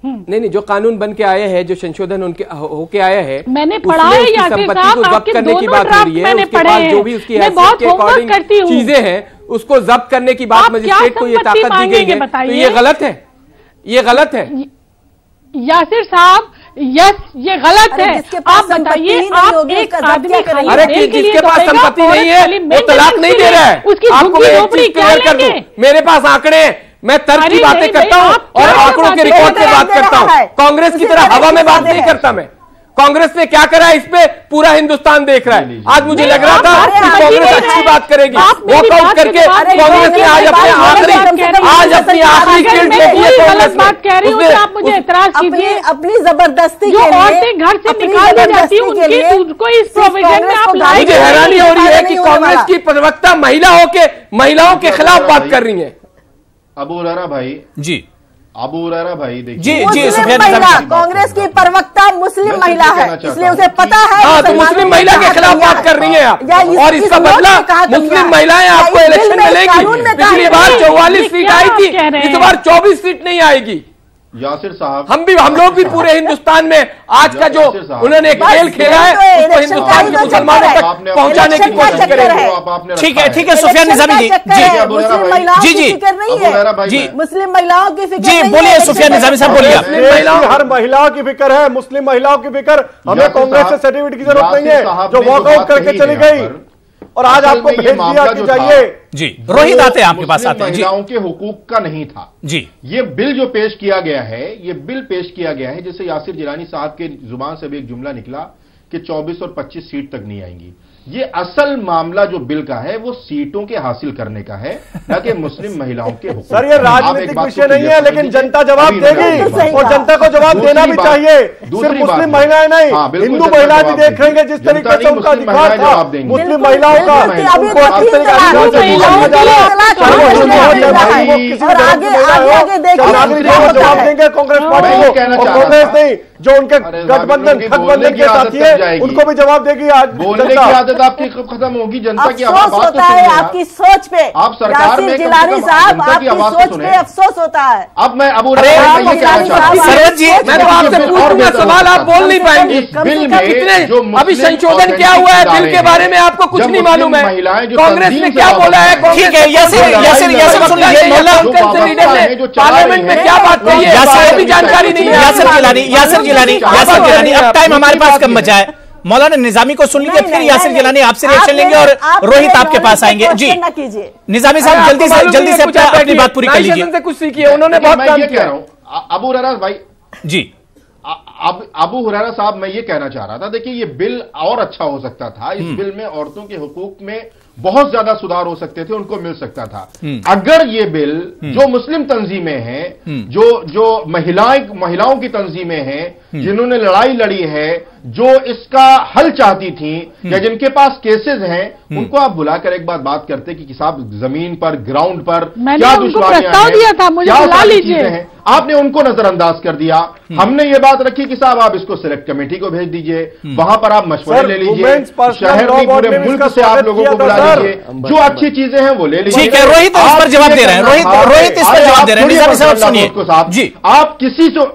नहीं, जो कानून बन के आए हैं, जो संशोधन उनके होके आया है, मैंने पढ़ा है यासिर साहब, आपके दोनों ड्राफ्ट मैंने पढ़े हैं, जो भी उसकी मैं बहुत होमवर्क करती हूँ, चीजें हैं उसको जब्त करने की बात मजिस्ट्रेट को ये ताकत दी गई है, तो ये गलत है, ये गलत है यासिर साहब। यस, ये गलत है। आप बताइए, आप एक आदमी अरे जिसके पास संपत्ति नहीं है वो तलाक नहीं दे रहा है। उसकी आपको मैं एक चीज क्लियर कर दूं, मेरे पास आंकड़े हैं, मैं तर्क की बातें करता हूं और आंकड़ों के रिकॉर्ड से बात करता हूं। कांग्रेस की तरह हवा में बात नहीं करता मैं। कांग्रेस ने क्या करा इस पे पूरा हिंदुस्तान देख रहा है। आज मुझे लग रहा था कि कांग्रेस अच्छी बात करेगी, वॉकआउट करके कांग्रेस ने आज अपनी आखिरी कील्ड देखी है। गलत बात कह रही हूँ, आप मुझे एतराज कीजिए। अपनी जबरदस्ती जो औरतें घर से निकाल दी जाती है उनको इस प्रोविजन में आप लाए। मुझे हैरानी हो रही है कि कांग्रेस की प्रवक्ता महिलाओं के खिलाफ बात कर रही है। अबू हुरैरा भाई जी, अबू हुरैरा भाई देखिए, जी मुस्लिम महिला, कांग्रेस की प्रवक्ता मुस्लिम महिला है, इसलिए उसे पता है। हाँ, तो मुस्लिम महिला के खिलाफ बात कर रही है आप, और इसका बदला मुस्लिम महिलाएं आपको इलेक्शन में लेगी। पिछली बार 44 सीट आई थी, इस बार 24 सीट नहीं आएगी। यासिर साहब, हम लोग भी पूरे हिंदुस्तान में आज का जो उन्होंने खेल खेला है उसको हिंदुस्तान के मुसलमानों तक पहुंचाने की कोशिश करेंगे। ठीक है सुफियान निजामी जी, जी मुस्लिम महिलाओं की फिक्र जी, बोलिए सुफियान निजामी साहब, बोलिए। हर महिलाओं की फिक्र है, मुस्लिम महिलाओं की फिक्र। हमें कांग्रेस से सर्टिफिकेट की जरूरत नहीं है जो वॉकआउट करके चली गई और आज आपको भेज दिया कि जाइए। जी, रोहित आते हैं आपके पास, आते हैं। महिलाओं के हुकूक का नहीं था जी। ये बिल जो पेश किया गया है, ये बिल पेश किया गया है, जैसे यासिर जिलानी साहब के जुबान से भी एक जुमला निकला कि 24 और 25 सीट तक नहीं आएंगी। ये असल मामला जो बिल का है वो सीटों के हासिल करने का है, न कि मुस्लिम महिलाओं के हुकूक। सर, ये राजनीतिक विषय नहीं है, लेकिन जनता जवाब देगी और जनता को जवाब देना भी चाहिए। सिर्फ मुस्लिम महिलाएं नहीं, हिंदू महिलाएं भी देखेंगे जिस तरीके से उनका अधिकार था मुस्लिम महिलाओं का, उनको अच्छे तरीके जवाब देंगे कांग्रेस पार्टी को। कांग्रेस नहीं, जो उनके गठबंधन के साथी है उनको भी जवाब देगी। आज बोलने की आदत आपकी खत्म होगी, जनता की आवाज होता है, आपकी सोच पे। आप सरकार में जिलानी साहब, आपकी सोच पे अफसोस होता है। अब मैं अबू सवाल आप बोल नहीं पाएंगे। बिल में अभी संशोधन क्या हुआ है बिल के बारे में आपको कुछ नहीं मालूम है। कांग्रेस ने क्या बोला है, ठीक है, पार्लियामेंट में क्या बात कही है भी जानकारी नहीं है। यासिर जिलानी, अब टाइम हमारे पास कम बचा है। मौलाना निजामी को सुन लीजिए, फिर यासिर जिलानी आपसे रिएक्शन लेंगे और रोहित आपके पास आएंगे। जी निजामी साहब, जल्दी से अपनी बात पूरी कर लीजिए। से कुछ सीखिए, उन्होंने बहुत काम किया। अबू हुरैरा भाई जी, अबू हुरैरा साहब, मैं ये कहना चाह रहा था, देखिए ये बिल और अच्छा हो सकता था। इस बिल में औरतों के हुकूक में बहुत ज्यादा सुधार हो सकते थे, उनको मिल सकता था। अगर ये बिल जो मुस्लिम तंजीमें हैं, जो महिलाओं की तंजीमें हैं, जिन्होंने लड़ाई लड़ी है, जो इसका हल चाहती थी या जिनके पास केसेस हैं, उनको आप बुलाकर एक बार बात करते कि साहब जमीन पर, ग्राउंड पर क्या दुश्वारियां हैं, क्या सारी चीजें हैं, आपने उनको नजरअंदाज कर दिया। हमने ये बात रखी कि साहब आप इसको सिलेक्ट कमेटी को भेज दीजिए, वहां पर आप मशवरे ले लीजिए, शहर में पूरे मुल्क से आप लोगों को बुला लीजिए, जो अच्छी चीजें हैं वो ले लीजिए। ठीक है, रोहित इस पर जवाब दे रहे हैं, रोहित इस पर जवाब दे रहे हैं। निजामी साहब सुनिए जी, आप किसी से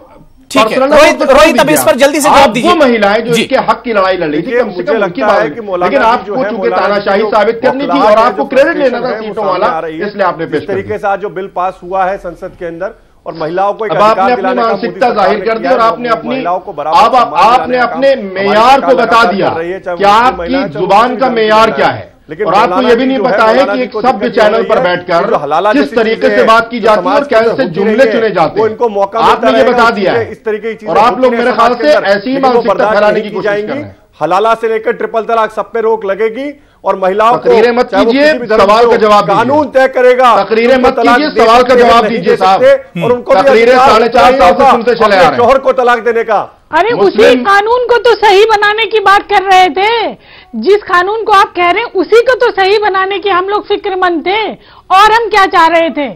ठीक है, रोहित अब इस पर जल्दी से जवाब दीजिए। वो महिलाएं जो इसके हक की लड़ाई लड़ रही थी, कम से कम उनकी बात, लेकिन आपको चूंकि तानाशाही साबित करनी थी और आपको क्रेडिट लेना था सीटों वाला, इसलिए आपने पेश तरीके से आज जो बिल पास हुआ है संसद के अंदर और महिलाओं को आपने अपनी मानसिकता जाहिर कर दी और आपने अपने मेयार को बता दिया कि आपकी जुबान का मेयार क्या है। और आपको यह भी नहीं पता है कि एक सभ्य चैनल पर बैठकर किस तरीके से बात की जाती है और कैसे जुमले चुने जाते हैं, इनको मौका आपने ये बता दिया है। इस तरीके की और आप लोग मेरे ख्याल से ऐसी ही मानसिकता फैलाने की कोशिश कर रहे हैं। हलाला से लेकर ट्रिपल तलाक सब पे रोक लगेगी और महिलाओं को तकरीरें मत कीजिए, सवाल का जवाब कानून तय करेगा। तकरीरें मत कीजिए, सवाल का जवाब दीजिए साहब। और उनको तकरीरें 4.5 साल से सुनते चले आ रहे हैं शोहर को तलाक देने का। अरे उसी कानून को तो सही बनाने की बात कर रहे थे जिस कानून को आप कह रहे हैं उसी को तो सही बनाने की हम लोग फिक्रमंद थे, और हम क्या चाह रहे थे?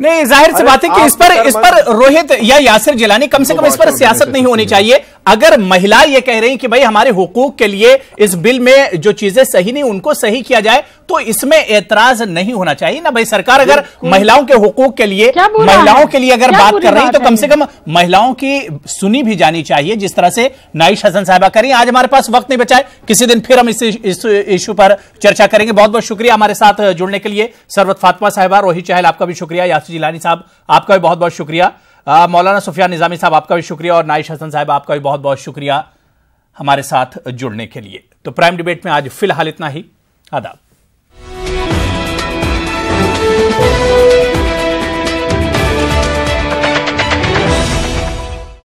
नहीं, जाहिर सी बात है कि इस पर रोहित या यासिर जिलानी कम से कम इस पर सियासत नहीं होनी चाहिए। अगर महिला ये कह रही कि भाई हमारे हुकूक के लिए इस बिल में जो चीजें सही नहीं उनको सही किया जाए, तो इसमें एतराज नहीं होना चाहिए ना भाई। सरकार अगर महिलाओं के हुकूक के लिए, महिलाओं के लिए अगर बात कर रही है तो कम से कम महिलाओं की सुनी भी जानी चाहिए, जिस तरह से नाइश हसन साहिबा करी। आज हमारे पास वक्त नहीं बचा है, किसी दिन फिर हम इस इशू पर चर्चा करेंगे। बहुत बहुत शुक्रिया हमारे साथ जुड़ने के लिए सरवत फातिमा साहिबा, रोहित चहल आपका भी शुक्रिया, यासिर जिलानी साहब आपका भी बहुत बहुत शुक्रिया, मौलाना सुफियान निजामी साहब आपका भी शुक्रिया, और नाइश हसन साहब आपका भी बहुत बहुत शुक्रिया हमारे साथ जुड़ने के लिए। तो प्राइम डिबेट में आज फिलहाल इतना ही। आदाब।